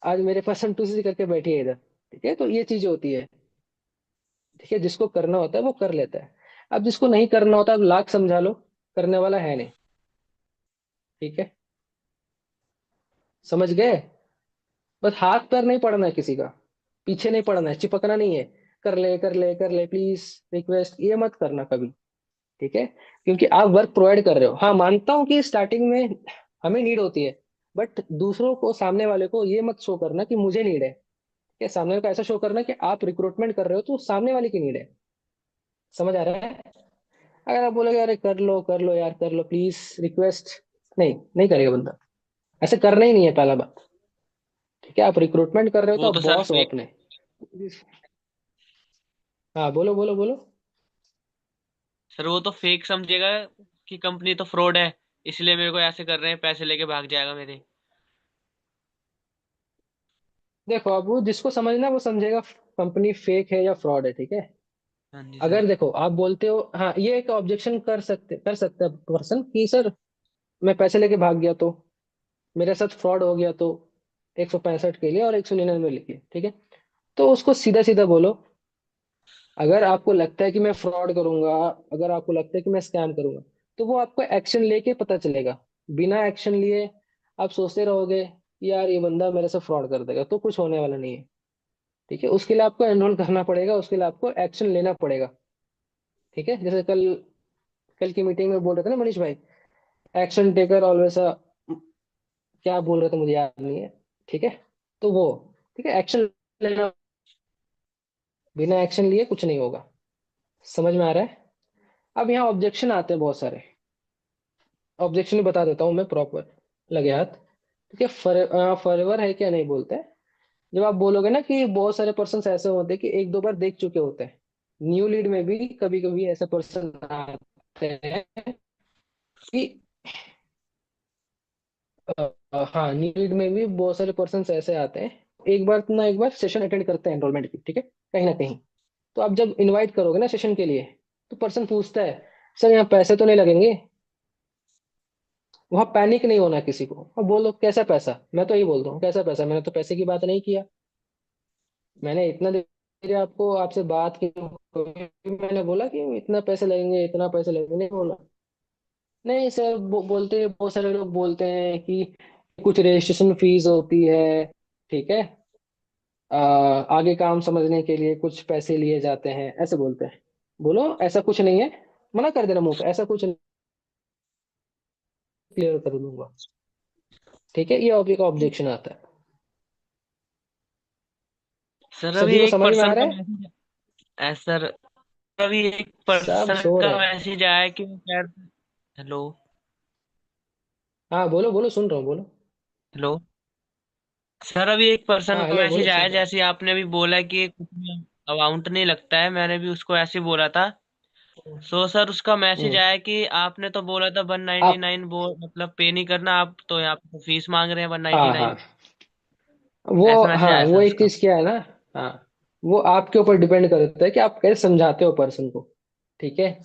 आज मेरे पर्सन टू सी करके बैठी है इधर, ठीक है? तो ये चीज होती है, ठीक है? जिसको करना होता है वो कर लेता है। अब जिसको नहीं करना होता अब लाख समझा लो, करने वाला है नहीं, ठीक है? समझ गए? बस हाथ पैर नहीं पड़ना है किसी का, पीछे नहीं पड़ना है, चिपकना नहीं है, कर ले कर ले कर ले प्लीज, रिक्वेस्ट ये मत करना कभी, ठीक है? क्योंकि आप वर्क प्रोवाइड कर रहे हो। हाँ मानता हूँ कि स्टार्टिंग में हमें नीड होती है, बट दूसरों को, सामने वाले को ये मत शो करना कि मुझे नीड है, ठीक है? सामने वाले को ऐसा शो करना कि आप रिक्रूटमेंट कर रहे हो तो सामने वाले की नीड है। समझ आ रहा है? अगर आप बोलोगे अरे कर लो यार, कर लो प्लीज, रिक्वेस्ट, नहीं नहीं करेगा बंदा। ऐसे करना ही नहीं है पहला बात, ठीक है? आप रिक्रूटमेंट कर रहे हो तो वो आप तो सर बॉस हो फेक। अपने। हाँ बोलो बोलो बोलो। सर वो तो फेक समझेगा कि कंपनी तो फ्रॉड है, इसलिए मेरे को ऐसे कर रहे हैं, पैसे लेके भाग जाएगा मेरे। देखो अब वो जिसको समझना है वो समझेगा कंपनी फेक है या फ्रॉड है, ठीक है? हाँ जी अगर सर। देखो आप बोलते हो, हाँ ये एक ऑब्जेक्शन कर सकते हैं पर्सन कि सर मैं पैसे लेके भाग गया तो, मेरे साथ फ्रॉड हो गया तो, 165 के लिए और 199 लिखिए, ठीक है? तो उसको सीधा सीधा बोलो, अगर आपको लगता है कि मैं फ्रॉड करूंगा, अगर आपको लगता है कि मैं स्कैम करूंगा, तो वो आपको एक्शन लेके पता चलेगा। बिना एक्शन लिए आप सोचते रहोगे कि यार ये बंदा मेरे से फ्रॉड कर देगा, तो कुछ होने वाला नहीं है, ठीक है? उसके लिए आपको एनरोल करना पड़ेगा, उसके लिए आपको एक्शन लेना पड़ेगा, ठीक है? जैसे कल कल की मीटिंग में बोल रहे थे ना मनीष भाई, एक्शन टेकर ऑलवेज, क्या बोल रहे थे मुझे याद नहीं है, ठीक है? तो वो, ठीक है, एक्शन लेना, बिना एक्शन लिए कुछ नहीं होगा। समझ में आ रहा है? अब यहाँ ऑब्जेक्शन आते हैं बहुत सारे, ऑब्जेक्शन भी बता देता हूँ मैं प्रॉपर, लगे हाथ, ठीक है? फॉरएवर है क्या नहीं बोलते हैं। जब आप बोलोगे ना कि बहुत सारे पर्सन ऐसे होते हैं कि एक दो बार देख चुके होते हैं, न्यू लीड में भी कभी कभी ऐसे पर्सन आते हैं कि हाँ न्यू लीड में भी बहुत सारे पर्सन ऐसे आते हैं, एक बार ना एक बार सेशन अटेंड करते हैं एनरोलमेंट की, ठीक है? कहीं ना कहीं। तो आप जब इनवाइट करोगे ना सेशन के लिए, तो पर्सन पूछता है सर यहाँ पैसे तो नहीं लगेंगे? वहां पैनिक नहीं होना किसी को, और बोलो कैसा पैसा, मैं तो यही बोलता हूँ कैसा पैसा, मैंने तो पैसे की बात नहीं किया, मैंने इतना देर आपको आपसे बात की, मैंने बोला कि इतना पैसे लगेंगे इतना पैसे लगेंगे, नहीं बोला। नहीं सर, बोलते बहुत सारे लोग बोलते हैं कि कुछ रजिस्ट्रेशन फीस होती है, ठीक है? आगे काम समझने के लिए कुछ पैसे लिए जाते हैं, ऐसे बोलते हैं। बोलो ऐसा कुछ नहीं है, मना कर देना मुंह पे, ऐसा कुछ क्लियर कर दूंगा, ठीक है? ये ऑब्जेक्शन आता है। सर अभी सभी को एक समझ में आ पर्सन रहा का है? मैसेज है सर। अभी एक सब पर्सन सो का रहे हैं। मैसेज आया है कि वो कह। हेलो। हाँ बोलो बोलो, सुन रहा हूँ, बोलो। हेलो। सर अभी एक पर्सन हाँ का हेलो, बोलो मैसेज सुन आया, रहा हूँ। जैसे आपने अभी बोला कि कुछ अमाउंट नहीं लगता है, मैंने भी उसको ऐसे ही बोला था। सो सर उसका मैसेज हम्म। आया कि आपने तो बोला था वन नाइनटी आप नाइन मतलब पे नहीं करना, आप तो यहाँ पे फीस मांग रहे हैं वन नाइनटी हाँ हाँ, नाइन वो ऐसा मैसेज हाँ आया वो सर एक उसका। चीज क्या है ना। हाँ, वो आपके ऊपर डिपेंड करता है कि आप कैसे समझाते हो पर्सन को। ठीक है।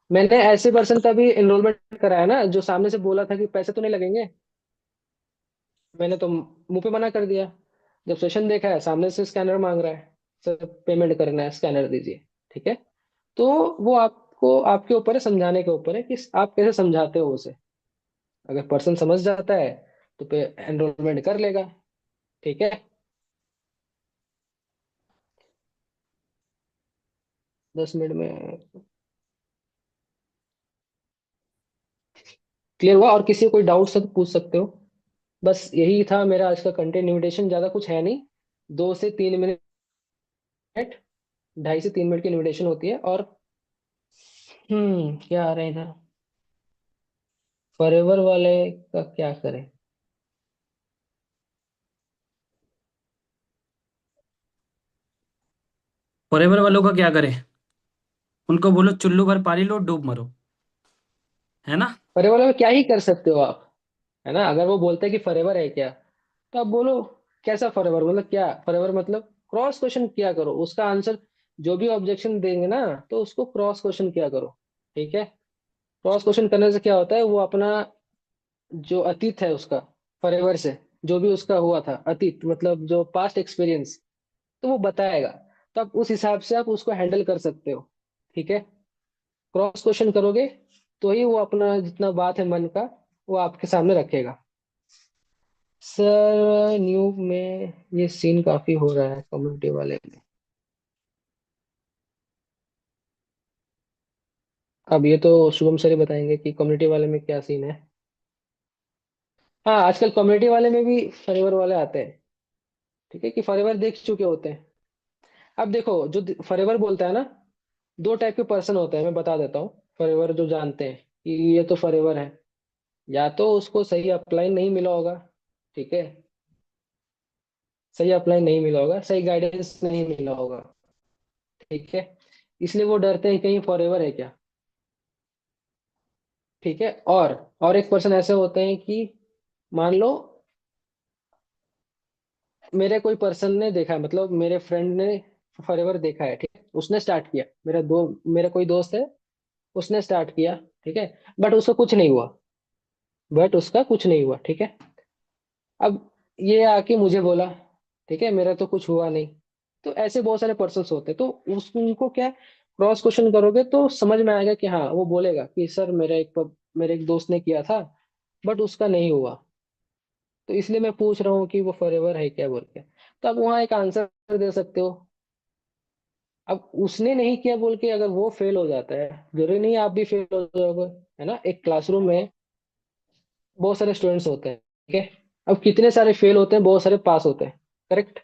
मैंने ऐसे पर्सन का भी एनरोलमेंट कराया ना, जो सामने से बोला था कि पैसे तो नहीं लगेंगे। मैंने तो मुंह पे मना कर दिया। जब सेशन देखा है, सामने से स्कैनर मांग रहा है, सर पेमेंट करना है, स्कैनर दीजिए। ठीक है। तो वो आपको, आपके ऊपर है, समझाने के ऊपर है कि आप कैसे समझाते हो उसे। अगर पर्सन समझ जाता है तो पे एनरोलमेंट कर लेगा। ठीक है। 10 मिनट में क्लियर हुआ? और किसी को कोई डाउट सब पूछ सकते हो। बस यही था मेरा आज का कंटेंट। इनविटेशन ज्यादा कुछ है नहीं, 2 से 3 मिनट, 2.5 से 3 मिनट की इनविटेशन होती है। और क्या आ रहा है इधर, फॉरएवर वाले का क्या करें? फॉरएवर वालों का क्या करें? उनको बोलो चुल्लू भर पानी लो, डूब मरो। है ना? फॉरएवर में क्या ही कर सकते हो आप, है ना। अगर वो बोलते हैं कि फॉरएवर है क्या, तो आप बोलो कैसा फॉरएवर, मतलब क्या फॉरएवर, मतलब क्रॉस क्वेश्चन किया करो उसका आंसर। जो भी ऑब्जेक्शन देंगे ना, तो उसको क्रॉस क्वेश्चन किया करो। ठीक है। क्रॉस क्वेश्चन करने से क्या होता है, वो अपना जो अतीत है उसका, फॉरएवर से जो भी उसका हुआ था अतीत, मतलब जो पास्ट एक्सपीरियंस, तो वो बताएगा। तो आप उस हिसाब से आप उसको हैंडल कर सकते हो। ठीक है। क्रॉस क्वेश्चन करोगे तो ही वो अपना जितना बात है मन का, वो आपके सामने रखेगा। सर न्यू में ये सीन काफी हो रहा है कम्युनिटी वाले में। अब ये तो शुभम सर ही बताएंगे कि कम्युनिटी वाले में क्या सीन है। हाँ, आजकल कम्युनिटी वाले में भी फॉरएवर वाले आते हैं। ठीक है, कि फॉरएवर देख चुके होते हैं। अब देखो, जो फॉरएवर बोलता है ना, 2 टाइप के पर्सन होते हैं, मैं बता देता हूँ। फॉरएवर जो जानते हैं कि ये तो फॉरएवर है, या तो उसको सही अप्लाई नहीं मिला होगा। ठीक है, सही अप्लाई नहीं मिला होगा, सही गाइडेंस नहीं मिला होगा। ठीक है, इसलिए वो डरते हैं कहीं फॉरएवर है क्या। ठीक है। और एक पर्सन ऐसे होते हैं कि मान लो मेरे कोई पर्सन ने देखा है, मतलब मेरे फ्रेंड ने फॉरएवर देखा है। ठीक है, उसने स्टार्ट किया, मेरा कोई दोस्त है, उसने स्टार्ट किया। ठीक है, बट उसका कुछ नहीं हुआ, बट उसका कुछ नहीं हुआ। ठीक है। अब ये आके मुझे बोला, ठीक है, मेरा तो कुछ हुआ नहीं। तो ऐसे बहुत सारे पर्सन्स होते हैं, तो उनको क्या, क्रॉस क्वेश्चन करोगे तो समझ में आएगा कि हाँ, वो बोलेगा कि सर मेरे एक दोस्त ने किया था, बट उसका नहीं हुआ, तो इसलिए मैं पूछ रहा हूँ कि वो फॉरएवर है क्या बोल के। तो आप वहाँ एक आंसर दे सकते हो। अब उसने नहीं किया बोल के अगर वो फेल हो जाता है, जरूरी नहीं आप भी फेल हो जाओगे। है ना, एक क्लासरूम में बहुत सारे स्टूडेंट्स होते हैं। ठीक है। अब कितने सारे फेल होते हैं, बहुत सारे पास होते हैं। करेक्ट।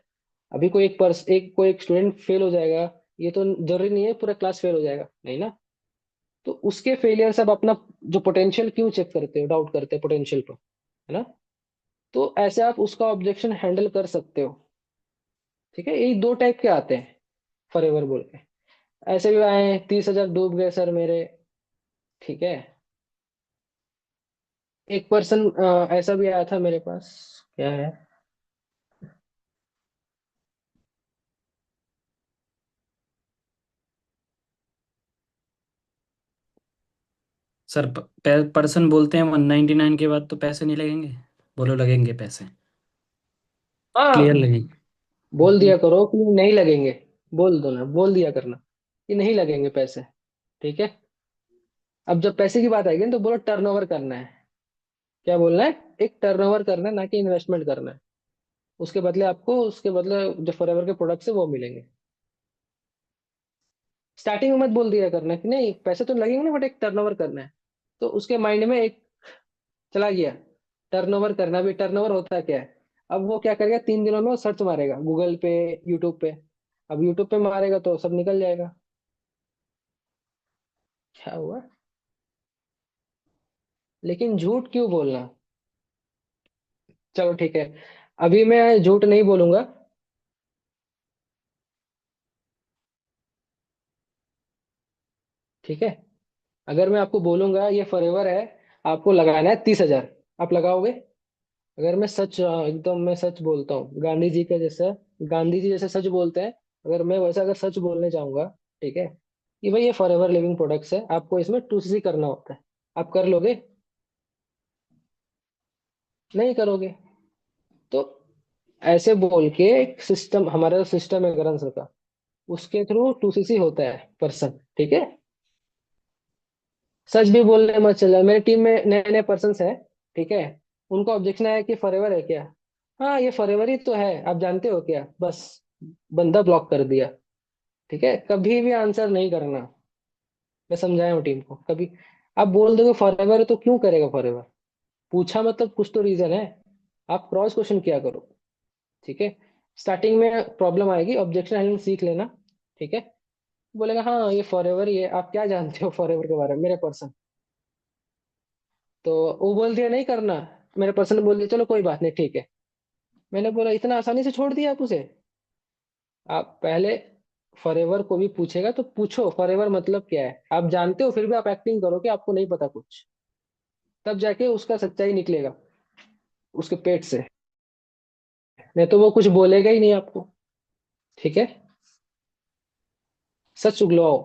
अभी कोई एक स्टूडेंट फेल हो जाएगा, ये तो जरूरी नहीं है पूरा क्लास फेल हो जाएगा, नहीं ना। तो उसके फेलियर से आप अपना जो पोटेंशियल क्यों चेक करते हो, डाउट करते हो पोटेंशियल पर, है ना। तो ऐसे आप उसका ऑब्जेक्शन हैंडल कर सकते हो। ठीक है, यही 2 टाइप के आते हैं फॉरएवर बोल के। ऐसे भी आए 30,000 डूब गए सर मेरे। ठीक है। एक पर्सन ऐसा भी आया था मेरे पास, क्या है, सर पर्सन बोलते हैं 199 के बाद तो पैसे नहीं लगेंगे। बोलो लगेंगे पैसे। क्लियर हाँ, लगेंगे। बोल दिया करो कि नहीं लगेंगे। बोल दो ना, बोल दिया करना कि नहीं लगेंगे पैसे। ठीक है। अब जब पैसे की बात आएगी ना, तो बोलो टर्नओवर करना है। क्या बोलना है, एक टर्नओवर करना है, ना कि इन्वेस्टमेंट करना है। उसके बदले जो फॉरएवर के प्रोडक्ट्स है वो मिलेंगे। स्टार्टिंग में मत बोल दिया करना कि नहीं पैसे तो लगेंगे ना, बट एक टर्नओवर करना है। तो उसके माइंड में एक चला गया, टर्नओवर करना भी, टर्नओवर होता है क्या है। अब वो क्या करेगा, 3 दिनों में वो सर्च मारेगा गूगल पे, यूट्यूब पे। अब यूट्यूब पे मारेगा तो सब निकल जाएगा। क्या हुआ, लेकिन झूठ क्यों बोलना। चलो ठीक है। अभी मैं झूठ नहीं बोलूंगा। ठीक है। अगर मैं आपको बोलूंगा ये फॉरएवर है, आपको लगाना है 30,000, आप लगाओगे? अगर मैं सच एकदम मैं सच बोलता हूँ, गांधी जी का जैसा, गांधी जी जैसे सच बोलते हैं, अगर मैं वैसा अगर सच बोलने चाहूंगा, ठीक है, कि भाई ये फॉरएवर लिविंग प्रोडक्ट्स है, आपको इसमें 2cc करना होता है, आप कर लोगे? नहीं करोगे। तो ऐसे बोल के एक सिस्टम, हमारा जो सिस्टम है करंस का, उसके थ्रू 2cc होता है पर्सन, ठीक है। सच भी बोलने मत चला, मेरी टीम में नए नए पर्सन है, ठीक है, उनको ऑब्जेक्शन है कि फॉरएवर है क्या? हाँ ये फॉरएवर ही तो है, आप जानते हो क्या? बस बंदा ब्लॉक कर दिया। ठीक है, कभी भी आंसर नहीं करना। मैं समझाया हूँ टीम को, कभी आप बोल दोगे फॉरएवर है तो क्यों करेगा फॉरएवर? पूछा मतलब कुछ तो रीजन है, आप क्रॉस क्वेश्चन किया करो। ठीक है। स्टार्टिंग में प्रॉब्लम आएगी, ऑब्जेक्शन हैंडलिंग सीख लेना। ठीक है। बोलेगा हाँ ये फॉरएवर ही है, आप क्या जानते हो फॉरएवर के बारे में मेरे पर्सन? तो वो बोल दिया नहीं करना, मेरे पर्सन ने बोल दिया चलो कोई बात नहीं ठीक है। मैंने बोला इतना आसानी से छोड़ दिया आप उसे? आप पहले फॉरएवर को भी पूछेगा तो पूछो फॉरएवर मतलब क्या है, आप जानते हो फिर भी आप एक्टिंग करो कि आपको नहीं पता कुछ, तब जाके उसका सच्चाई निकलेगा उसके पेट से, नहीं तो वो कुछ बोलेगा ही नहीं आपको। ठीक है। सच उगलवाओ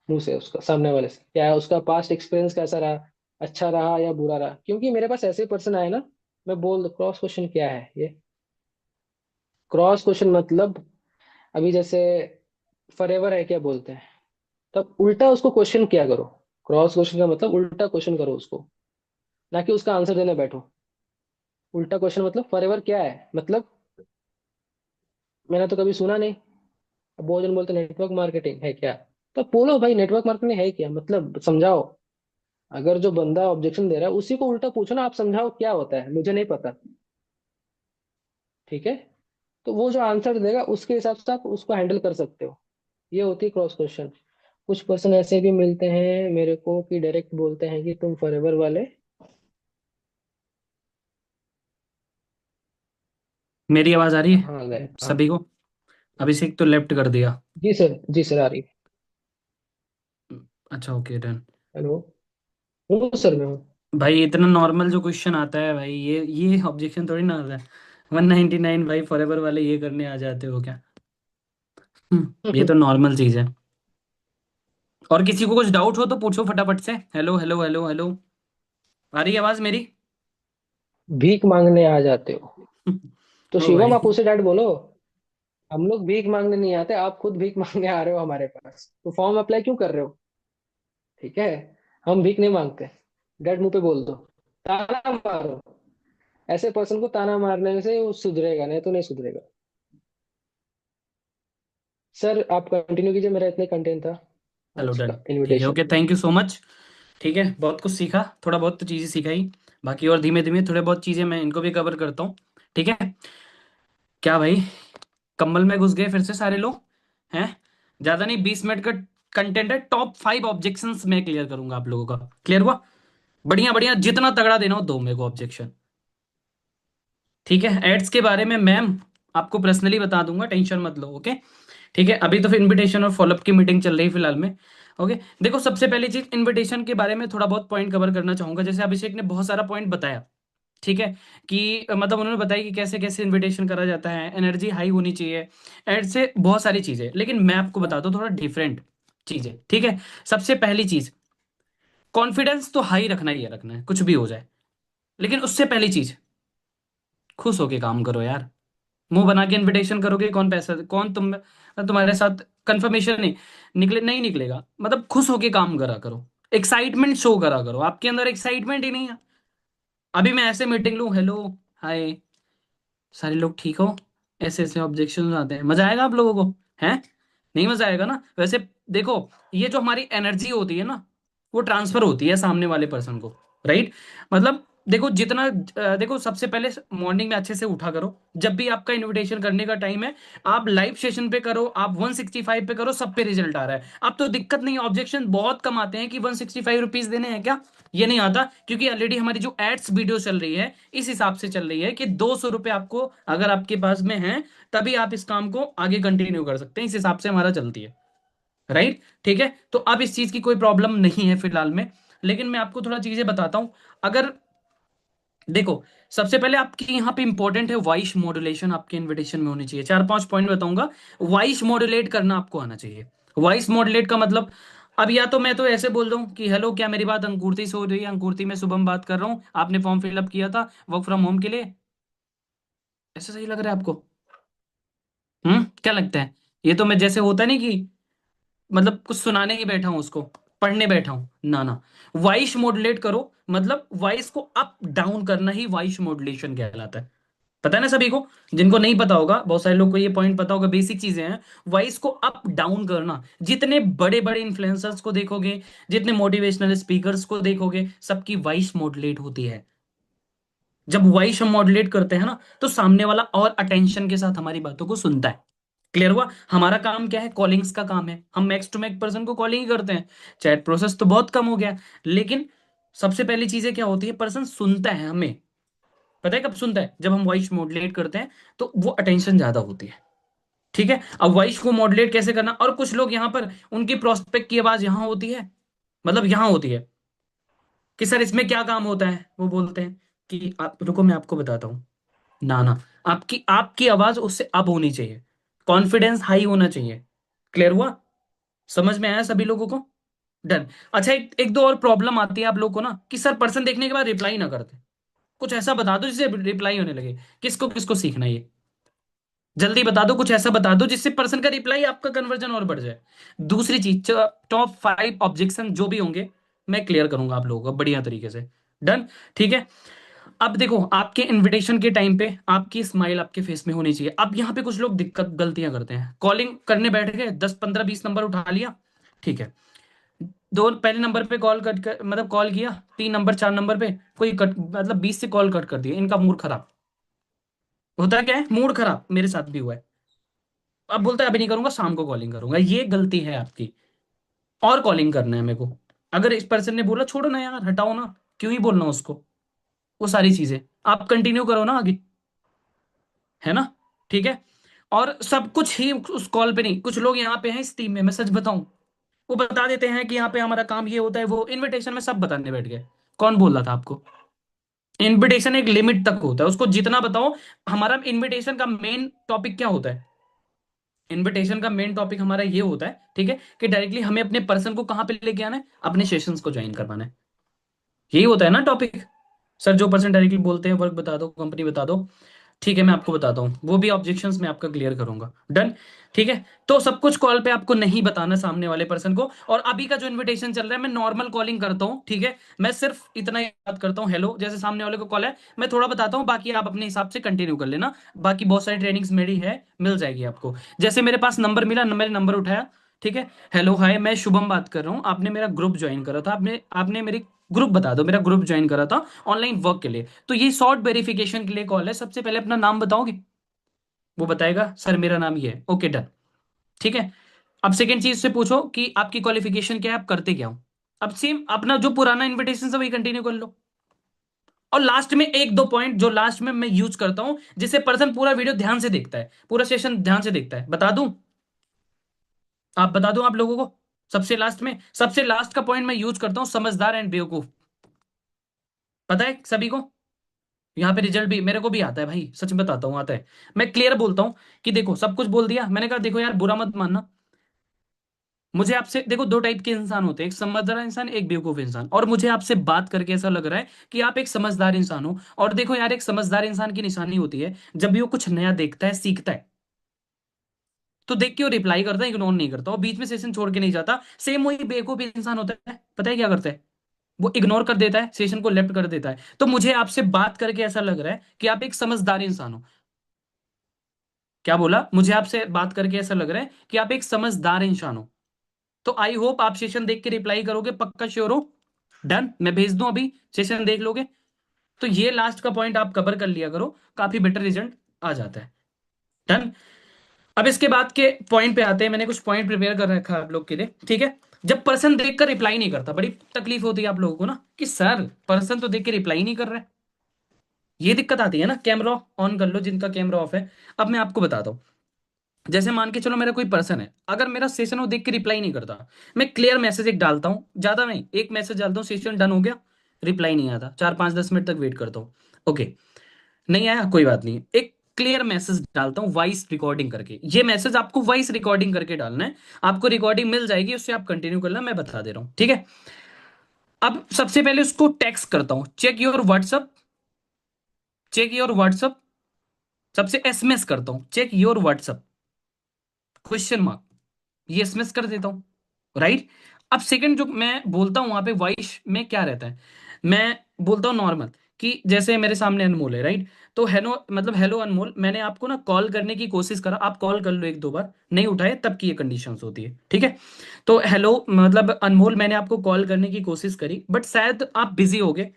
मुंह से, उसका सामने वाले से, क्या है उसका पास्ट एक्सपीरियंस कैसा रहा, अच्छा रहा या बुरा रहा, क्योंकि मेरे पास ऐसे पर्सन आए ना, मैं बोल दो क्रॉस क्वेश्चन क्या है ये। क्रॉस क्वेश्चन मतलब अभी जैसे फॉरएवर है क्या बोलते हैं, तब उल्टा उसको क्वेश्चन किया करो। क्रॉस क्वेश्चन का मतलब उल्टा क्वेश्चन करो उसको, ना कि उसका आंसर देने बैठो। उल्टा क्वेश्चन मतलब फॉरएवर क्या है मतलब, मैंने तो कभी सुना नहीं। अब बहुत जन बोलते नेटवर्क मार्केटिंग है क्या, तो बोलो भाई नेटवर्क मार्केटिंग है क्या, मतलब समझाओ। अगर जो बंदा ऑब्जेक्शन दे रहा है उसी को उल्टा पूछो ना, आप समझाओ क्या होता है, मुझे नहीं पता। ठीक है। तो वो जो आंसर देगा उसके हिसाब से आप उसको हैंडल कर सकते हो। ये होती है क्रॉस क्वेश्चन। कुछ पर्सन ऐसे भी मिलते हैं मेरे को कि डायरेक्ट बोलते हैं कि तुम फॉरएवर वाले। मेरी आवाज आ रही कहाँ गए? है हाँ। सभी को? अभिषेक तो लेफ्ट कर दिया। जी सर, जी सर, आ रही है। अच्छा ओके डन। हेलो। हूँ सर, मैं हूँ। भाई इतना नॉर्मल जो क्वेश्चन आता है भाई, ये ऑब्जेक्शन थोड़ी ना आता है। 199 भाई, फॉरएवर वाले ये करने आ जाते हो क्या? ये तो नॉर्मल चीज है। और किसी को कुछ डाउट हो तो पूछो फटाफट से। हेलो हेलो हेलो हेलो, आ रही है आवाज मेरी? भीख मांगने आ जाते हो तो ओ शिवम भाई। आप उसे डायरेक्ट बोलो, हम लोग भीख मांगने नहीं आते, आप खुद भीख मांगने आ रहे हो हमारे पास, तो फॉर्म अप्लाई क्यों कर रहे हो? ठीक है। हम भीख नहीं मांगते, डायरेक्ट मुंह पे बोल दो, ताना मारो। ऐसे पर्सन को ताना मारने से वो सुधरेगा, नहीं तो नहीं सुधरेगा। सर आप कंटिन्यू कीजिए, मेरा इतना कंटेंट था चलो आज डन। का ठीक है invitation. Okay, thank you so much. ठीक है, बहुत कुछ सीखा, थोड़ा बहुत तो चीज़ें सिखाई। बाकी और धीमे धीमे थोड़े बहुत चीज़ें मैं इनको भी कवर करता हूँ। ठीक है। क्या भाई, कंबल में घुस गए फिर से सारे लोग हैं? ज़्यादा नहीं, 20 मिनट का कंटेंट है। टॉप 5 ऑब्जेक्शंस मैं क्लियर करूंगा आप लोगों का। क्लियर हुआ? बढ़िया बढ़िया, जितना तगड़ा देना हो दो मेरे को ऑब्जेक्शन। ठीक है। एड्स के बारे में मैम आपको पर्सनली बता दूंगा, टेंशन मत लो। ओके। ठीक है, अभी तो फिर इनविटेशन और फॉलोअप की मीटिंग चल रही है फिलहाल में। ओके। देखो, सबसे पहली चीज इनविटेशन के बारे में थोड़ा बहुत पॉइंट कवर करना चाहूंगा। जैसे अभिषेक ने बहुत सारा पॉइंट बताया, ठीक है, कि मतलब उन्होंने बताया कि कैसे कैसे इनविटेशन करा जाता है, एनर्जी हाई होनी चाहिए, एड से बहुत सारी चीजें। लेकिन मैं आपको बताता हूँ थोड़ा डिफरेंट चीजें। ठीक है। सबसे पहली चीज, कॉन्फिडेंस तो हाई रखना ही है, रखना है कुछ भी हो जाए। लेकिन उससे पहली चीज, खुश होके काम करो यार। मुंह बना के इनविटेशन करोगे, कौन पैसा, कौन तुम्हारे साथ कंफर्मेशन नहीं निकले, नहीं निकलेगा। मतलब खुश होके काम करा करो, एक्साइटमेंट शो करा करो। आपके अंदर एक्साइटमेंट ही नहीं है। अभी मैं ऐसे मीटिंग लूं, हेलो हाय सारे लोग ठीक हो, ऐसे ऐसे ऑब्जेक्शन आते हैं, मजा आएगा आप लोगों को? हैं? नहीं मजा आएगा ना वैसे। देखो, ये जो हमारी एनर्जी होती है ना, वो ट्रांसफर होती है सामने वाले पर्सन को, राइट? मतलब देखो जितना देखो सबसे पहले मॉर्निंग में अच्छे से उठा करो। जब भी आपका इनविटेशन करने का टाइम है, आप लाइव सेशन पे करो, आप 165 पे करो, सब पे रिजल्ट आ रहा है। अब तो दिक्कत नहीं है, ऑब्जेक्शन बहुत कम आते हैं कि 165 रुपीज देने हैं क्या। ये नहीं आता, क्योंकि ऑलरेडी हमारी जो एड्स वीडियो चल रही है इस हिसाब से चल रही है कि 200 रुपये आपको अगर आपके पास में है, तभी आप इस काम को आगे कंटिन्यू कर सकते हैं। इस हिसाब से हमारा चलती है, राइट। ठीक है, तो अब इस चीज की कोई प्रॉब्लम नहीं है फिलहाल में। लेकिन मैं आपको थोड़ा चीजें बताता हूं। अगर देखो, सबसे पहले आपकी यहाँ पे इंपॉर्टेंट है वॉइस मॉड्यूलेशन, आपके इनविटेशन में होनी चाहिए। 4-5 पॉइंट बताऊंगा। वॉइस मॉड्यूलेट करना आपको आना चाहिए। वॉइस मॉड्यूलेट का मतलब, अब या तो मैं तो ऐसे बोल दूं कि हेलो, क्या मेरी बात अंकुरती से हो रही है? अंकुरती, मैं शुभम बात कर रहा हूँ, आपने फॉर्म फिलअप किया था वर्क फ्रॉम होम के लिए। ऐसा सही लग रहा है आपको? क्या लगता है? ये तो मैं जैसे होता नहीं कि मतलब कुछ सुनाने ही बैठा हूं उसको, पढ़ने बैठा हूं, ना ना। वॉइस मॉड्यूलेट करो, मतलब वॉइस को अप डाउन करना ही वॉइस मॉड्यूलेशन कहलाता है। पता है ना सभी को? जिनको नहीं पता होगा, बहुत सारे लोग को ये पॉइंट पता होगा, बेसिक चीजें हैं। वॉइस को अप डाउन करना, जितने बड़े बड़े इन्फ्लुएंसर्स को देखोगे, जितने मोटिवेशनल स्पीकर्स को देखोगे, सबकी वॉइस मॉड्यूलेट होती है। जब वॉइस हम मॉड्यूलेट करते हैं ना, तो सामने वाला और अटेंशन के साथ हमारी बातों को सुनता है। क्लियर हुआ? हमारा काम क्या है? कॉलिंग्स का काम है। हम मैक्स टू मैक्स पर्सन को कॉलिंग ही करते हैं। चैट प्रोसेस तो बहुत कम हो गया। लेकिन सबसे पहली चीजें क्या होती है? पर्सन सुनता है हमें। पता है कब सुनता है? जब हम वॉइस मॉड्यूलेट करते हैं, तो वो अटेंशन ज्यादा होती है। ठीक है, अब वॉइस को मॉड्यूलेट कैसे करना? और कुछ लोग यहाँ पर, उनकी प्रोस्पेक्ट की आवाज यहाँ होती है, मतलब यहाँ होती है कि सर इसमें क्या काम होता है। वो बोलते हैं कि आप रुको, मैं आपको बताता हूँ। ना ना, आपकी आपकी आवाज उससे अब होनी चाहिए, कॉन्फिडेंस हाई होना चाहिए। क्लियर हुआ? समझ में आया सभी लोगों को? डन। अच्छा, एक दो और प्रॉब्लम आती है आप लोग को ना, कि सर पर्सन देखने के बाद रिप्लाई ना करते। कुछ ऐसा बता दो जिससे रिप्लाई होने लगे। किसको किसको सीखना है ये? जल्दी बता दो, कुछ ऐसा बता दो जिससे पर्सन का रिप्लाई, आपका कन्वर्जन और बढ़ जाए। दूसरी चीज, टॉप 5 ऑब्जेक्शन जो भी होंगे, मैं क्लियर करूंगा आप लोगों को बढ़िया तरीके से। डन। ठीक है, अब देखो, आपके इनविटेशन के टाइम पे आपकी स्माइल आपके फेस में होनी चाहिए। अब यहाँ पे कुछ लोग दिक्कत गलतियां करते हैं। कॉलिंग करने बैठ गए, 10 15 20 नंबर उठा लिया, ठीक है। दो पहले नंबर पे कॉल कट कर, मतलब कॉल किया, 3 नंबर 4 नंबर पे कोई कट, मतलब 20 से कॉल कट कर दिया। इनका मूड खराब होता। क्या है? मूड खराब, मेरे साथ भी हुआ है। अब बोलता है अभी नहीं करूंगा, शाम को कॉलिंग करूंगा। ये गलती है आपकी। और कॉलिंग करना है मेरे को। अगर इस पर्सन ने बोला छोड़ो ना यार, हटाओ ना, क्यों ही बोलना उसको, वो सारी चीजें आप कंटिन्यू करो ना आगे, है ना। ठीक है, और सब कुछ ही उस कॉल पे नहीं। कुछ लोग यहाँ पे हैं इस टीम में, मैं सच बताऊं, वो बता देते हैं कि यहाँ पे हमारा काम ये होता है, वो इनविटेशन में सब बताने बैठ गए। कौन बोल रहा था आपको? इनविटेशन एक लिमिट तक होता है, उसको जितना बताओ। हमारा इनविटेशन का मेन टॉपिक क्या होता है? इनविटेशन का मेन टॉपिक हमारा ये होता है, ठीक है, कि डायरेक्टली हमें अपने पर्सन को कहाँ पे लेके आना है? अपने सेशंस को ज्वाइन करवाना है। यही होता है ना टॉपिक। सर जो पर्सन डायरेक्टली बोलते हैं वर्क बता दो, कंपनी बता दो, ठीक है मैं आपको बताता हूँ, वो भी ऑब्जेक्शंस मैं आपका क्लियर करूंगा। डन। ठीक है, तो सब कुछ कॉल पे आपको नहीं बताना सामने वाले पर्सन को। और अभी का जो इनविटेशन चल रहा है, मैं नॉर्मल कॉलिंग करता हूँ, ठीक है। मैं सिर्फ इतना ही बात करता हूँ, हेलो, जैसे सामने वाले को कॉल है मैं थोड़ा बताता हूँ, बाकी आप अपने हिसाब से कंटिन्यू कर लेना। बाकी बहुत सारी ट्रेनिंग्स मेरी है, मिल जाएगी आपको। जैसे मेरे पास नंबर मिला, मैंने नंबर उठाया, ठीक है। हेलो हाय, मैं शुभम बात कर रहा हूँ, आपने मेरा ग्रुप ज्वाइन करा था, आपने आपने मेरी ग्रुप बता दो, मेरा ग्रुप ज्वाइन करा था ऑनलाइन वर्क के लिए। तो ये शॉर्ट वेरिफिकेशन के लिए कॉल है। सबसे पहले अपना नाम बताओगे? वो बताएगा सर मेरा नाम ये है, ओके डन। ठीक है, अब सेकेंड चीज से पूछो कि आपकी क्वालिफिकेशन क्या है, आप करते क्या हो। अब सेम अपना जो पुराना इनविटेशन है वही कंटिन्यू कर लो। और लास्ट में एक दो पॉइंट जो लास्ट में मैं यूज करता हूं, जिससे पर्सन पूरा वीडियो ध्यान से देखता है, पूरा सेशन ध्यान से देखता है, बता दूं? आप बता दूं आप लोगों को? सबसे लास्ट में, सबसे लास्ट का पॉइंट मैं यूज करता हूं, समझदार एंड बेवकूफ। पता है सभी को? यहाँ पे रिजल्ट भी मेरे को भी आता है भाई, सच में बताता हूँ, आता है। मैं क्लियर बोलता हूँ कि देखो सब कुछ बोल दिया, मैंने कहा देखो यार बुरा मत मानना। मुझे आपसे, देखो दो टाइप के इंसान होते हैं, एक समझदार इंसान, एक बेवकूफ इंसान। और मुझे आपसे बात करके ऐसा लग रहा है कि आप एक समझदार इंसान हो। और देखो यार, एक समझदार इंसान की निशानी होती है जब भी वो कुछ नया देखता है, सीखता है, तो देख के वो रिप्लाई करता है, इग्नोर नहीं करता, और बीच में सेशन छोड़ के नहीं जाता। सेम वही बेवकूफ इंसान होता है, पता है क्या करता है? वो इग्नोर कर देता है, सेशन को लेफ्ट कर देता है। तो मुझे आपसे बात करके ऐसा लग रहा है कि आप एक समझदार इंसान हो। क्या बोला? मुझे आपसे बात करके ऐसा लग रहा है कि आप एक समझदार इंसान हो। तो आई होप आप सेशन देख के रिप्लाई करोगे, पक्का श्योर हो? डन, मैं भेज दूं अभी, सेशन देख लोगे? तो ये लास्ट का पॉइंट आप कवर कर लिया करो, काफी बेटर रिजल्ट आ जाता है। डन। अब इसके बाद के पॉइंट पे आते हैं, मैंने कुछ पॉइंट प्रिपेयर कर रखा है आप लोग के लिए, ठीक है। जब पर्सन देखकर रिप्लाई नहीं करता, बड़ी तकलीफ होती है आप लोगों को ना, कि सर पर्सन तो देख के रिप्लाई नहीं कर रहा है। ये दिक्कत आती है ना। कैमरा ऑन कर लो जिनका कैमरा ऑफ है। अब मैं आपको बताता हूँ, जैसे मान के चलो मेरा कोई पर्सन है, अगर मेरा सेशन वो देख के रिप्लाई नहीं करता, मैं क्लियर मैसेज एक डालता हूँ, ज्यादा नहीं, एक मैसेज डालता हूँ, सेशन डन हो गया, रिप्लाई नहीं आता, 4 5 10 मिनट तक वेट करता हूँ, ओके, नहीं आया कोई बात नहीं, एक क्लियर मैसेज डालता हूँ वॉइस रिकॉर्डिंग करके। ये मैसेज आपको वॉइस रिकॉर्डिंग करके डालना है, आपको रिकॉर्डिंग मिल जाएगी, उससे आप कंटिन्यू करना, मैं बता दे रहा हूँ, ठीक है। अब सबसे पहले उसको टेक्स्ट करता हूँ, check your WhatsApp, check your WhatsApp. सबसे एसएमएस करता हूँ, check your WhatsApp, question mark, ये एसएमएस कर देता हूँ, राइट। अब सेकंड जो मैं बोलता हूँ वहां पे वॉइस में क्या रहता है, मैं बोलता हूँ नॉर्मल, कि जैसे मेरे सामने अनमोल है, राइट। तो हेलो मतलब हेलो अनमोल, मैंने आपको ना कॉल करने की कोशिश करा, आप कॉल कर लो 1 2 बार, नहीं उठाए, तब की ये कंडीशंस होती है, ठीक है। तो हेलो मतलब अनमोल, मैंने आपको कॉल करने की कोशिश करी, बट शायद आप बिजी हो गए,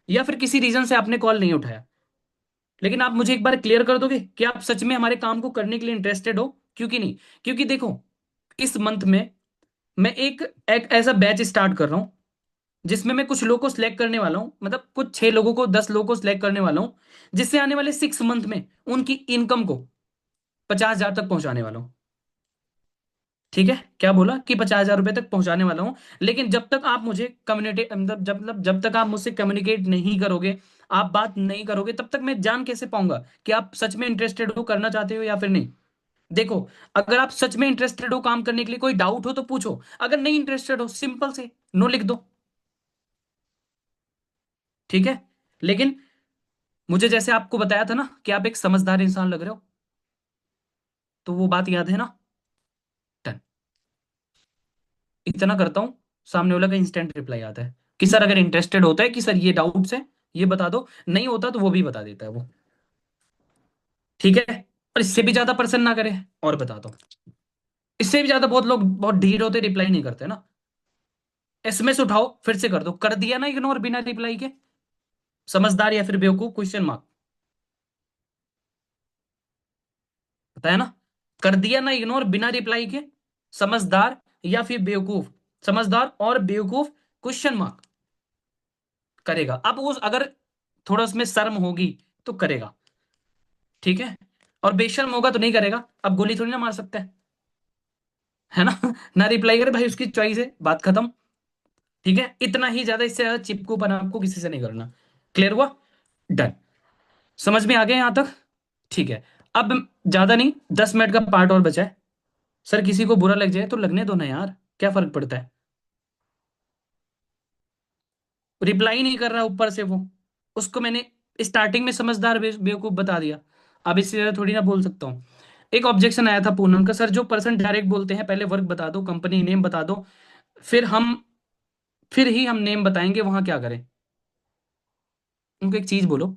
या फिर किसी रीजन से आपने कॉल नहीं उठाया। लेकिन आप मुझे एक बार क्लियर कर दोगे कि आप सच में हमारे काम को करने के लिए इंटरेस्टेड हो, क्योंकि नहीं, क्योंकि देखो, इस मंथ में मैं एक ऐसा बैच स्टार्ट कर रहा हूं, जिसमें मैं कुछ लोगों को सिलेक्ट करने वाला हूं, मतलब कुछ 6 लोगों को 10 लोगों को सिलेक्ट करने वाला हूं, जिससे आने वाले 6 मंथ में उनकी इनकम को 50,000 तक पहुंचाने वाला हूं। ठीक है, क्या बोला कि 50,000 रुपए तक पहुंचाने वाला हूं। लेकिन जब तक आप मुझे कम्युनिकेट मतलब जब तक आप मुझसे कम्युनिकेट नहीं करोगे, आप बात नहीं करोगे, तब तक मैं जान कैसे पाऊंगा कि आप सच में इंटरेस्टेड हो, करना चाहते हो या फिर नहीं। देखो, अगर आप सच में इंटरेस्टेड हो काम करने के लिए, कोई डाउट हो तो पूछो, अगर नहीं इंटरेस्टेड हो सिंपल से नो लिख दो, ठीक है। लेकिन मुझे जैसे आपको बताया था ना कि आप एक समझदार इंसान लग रहे हो, तो वो बात याद है ना। डन। इतना करता हूं, सामने वाला का इंस्टेंट रिप्लाई आता है कि सर अगर इंटरेस्टेड होता है, कि सर ये डाउट्स है, ये बता दो, नहीं होता तो वो भी बता देता है वो, ठीक है। और इससे भी ज्यादा पर्सन ना करे, और बताता हूँ, इससे भी ज्यादा बहुत लोग बहुत ढीठ होते, रिप्लाई नहीं करते ना। एसएमएस उठाओ, फिर से कर दो, कर दिया ना इग्नोर बिना रिप्लाई के, समझदार या फिर बेवकूफ, क्वेश्चन मार्क, बताया ना। कर दिया ना इग्नोर बिना रिप्लाई के, समझदार या फिर बेवकूफ, समझदार और बेवकूफ, क्वेश्चन मार्क, करेगा। अब उस अगर थोड़ा उसमें शर्म होगी तो करेगा, ठीक है। और बेशर्म होगा तो नहीं करेगा, अब गोली थोड़ी ना मार सकता है ना। ना रिप्लाई करे भाई, उसकी चॉइस है, बात खत्म, ठीक है। इतना ही ज्यादा, इससे ज्यादा चिपकूपन आपको किसी से नहीं करना। क्लियर हुआ। डन। समझ में आ गया यहां तक, ठीक है। अब ज्यादा नहीं, 10 मिनट का पार्ट और बचा है। सर किसी को बुरा लग जाए तो लगने दो ना यार, क्या फर्क पड़ता है। रिप्लाई नहीं कर रहा ऊपर से वो, उसको मैंने स्टार्टिंग में समझदार बेवकूफ बता दिया, अब इससे ज्यादा थोड़ी ना बोल सकता हूँ। एक ऑब्जेक्शन आया था पूनम का, सर जो पर्सन डायरेक्ट बोलते हैं पहले वर्क बता दो, कंपनी नेम बता दो, फिर हम फिर ही हम नेम बताएंगे, वहां क्या करें। उनको एक चीज बोलो,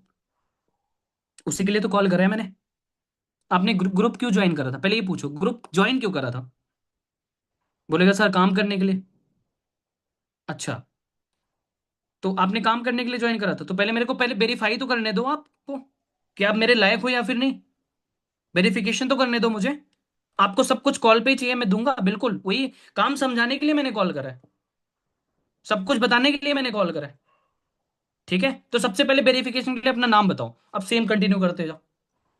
उसी के लिए तो कॉल करा है मैंने। आपने ग्रुप क्यों ज्वाइन करा था, पहले ये पूछो, ग्रुप ज्वाइन क्यों करा था। बोलेगा सर काम करने के लिए। अच्छा, तो आपने काम करने के लिए ज्वाइन करा था, तो पहले मेरे को पहले वेरीफाई तो करने दो आपको, कि आप मेरे लायक हो या फिर नहीं। वेरिफिकेशन तो करने दो मुझे। आपको सब कुछ कॉल पे ही चाहिए, मैं दूंगा बिल्कुल, वही काम समझाने के लिए मैंने कॉल करा है, सब कुछ बताने के लिए मैंने कॉल करा है, ठीक है। तो सबसे पहले वेरिफिकेशन के लिए अपना नाम बताओ, अब सेम कंटिन्यू करते जाओ।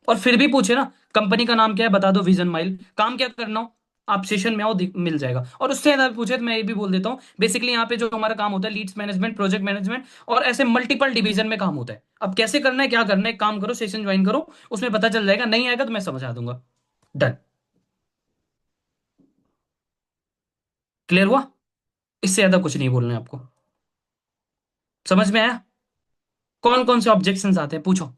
और फिर भी पूछे ना कंपनी का नाम क्या है, बता दो, विजन माइल, काम क्या करना हो, आप सेशन में आओ, मिल जाएगा। और उससे ज्यादा पूछे तो मैं ये भी बोल देता हूँ, बेसिकली यहाँ पे जो हमारा काम होता है, लीड्स मैनेजमेंट, प्रोजेक्ट मैनेजमेंट, और ऐसे मल्टीपल डिवीजन में काम होता है। अब कैसे करना है, क्या करना है, काम करो, सेशन ज्वाइन करो, उसमें पता चल जाएगा, नहीं आएगा तो मैं समझा दूंगा। डन। क्लियर हुआ। इससे ज्यादा कुछ नहीं बोलना है आपको। समझ में आया। कौन कौन से ऑब्जेक्शंस आते हैं पूछो,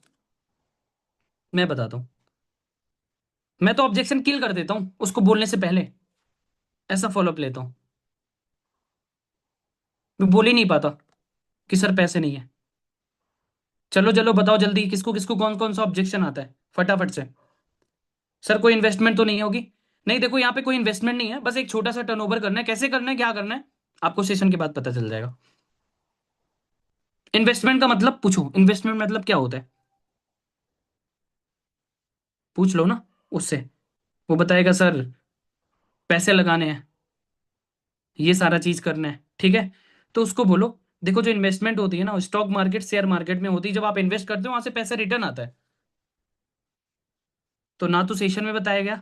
मैं बताता हूँ। मैं तो ऑब्जेक्शन किल कर देता हूँ उसको बोलने से पहले, ऐसा फॉलोअप लेता हूँ। मैं बोल ही नहीं पाता कि सर पैसे नहीं है। चलो चलो बताओ जल्दी, किसको किसको कौन कौन सा ऑब्जेक्शन आता है, फटाफट से। सर कोई इन्वेस्टमेंट तो नहीं होगी। नहीं देखो, यहाँ पे कोई इन्वेस्टमेंट नहीं है, बस एक छोटा सा टर्नओवर करना है, कैसे करना है, क्या करना है, आपको सेशन के बाद पता चल जाएगा। इन्वेस्टमेंट का मतलब पूछो, इन्वेस्टमेंट मतलब क्या होता है, पूछ लो ना उससे, वो बताएगा सर पैसे लगाने हैं, ये सारा चीज करना है, ठीक है। तो उसको बोलो देखो जो इन्वेस्टमेंट होती है ना स्टॉक मार्केट शेयर मार्केट में होती है, जब आप इन्वेस्ट करते हो वहां से पैसा रिटर्न आता है। तो ना तो सेशन में बताया गया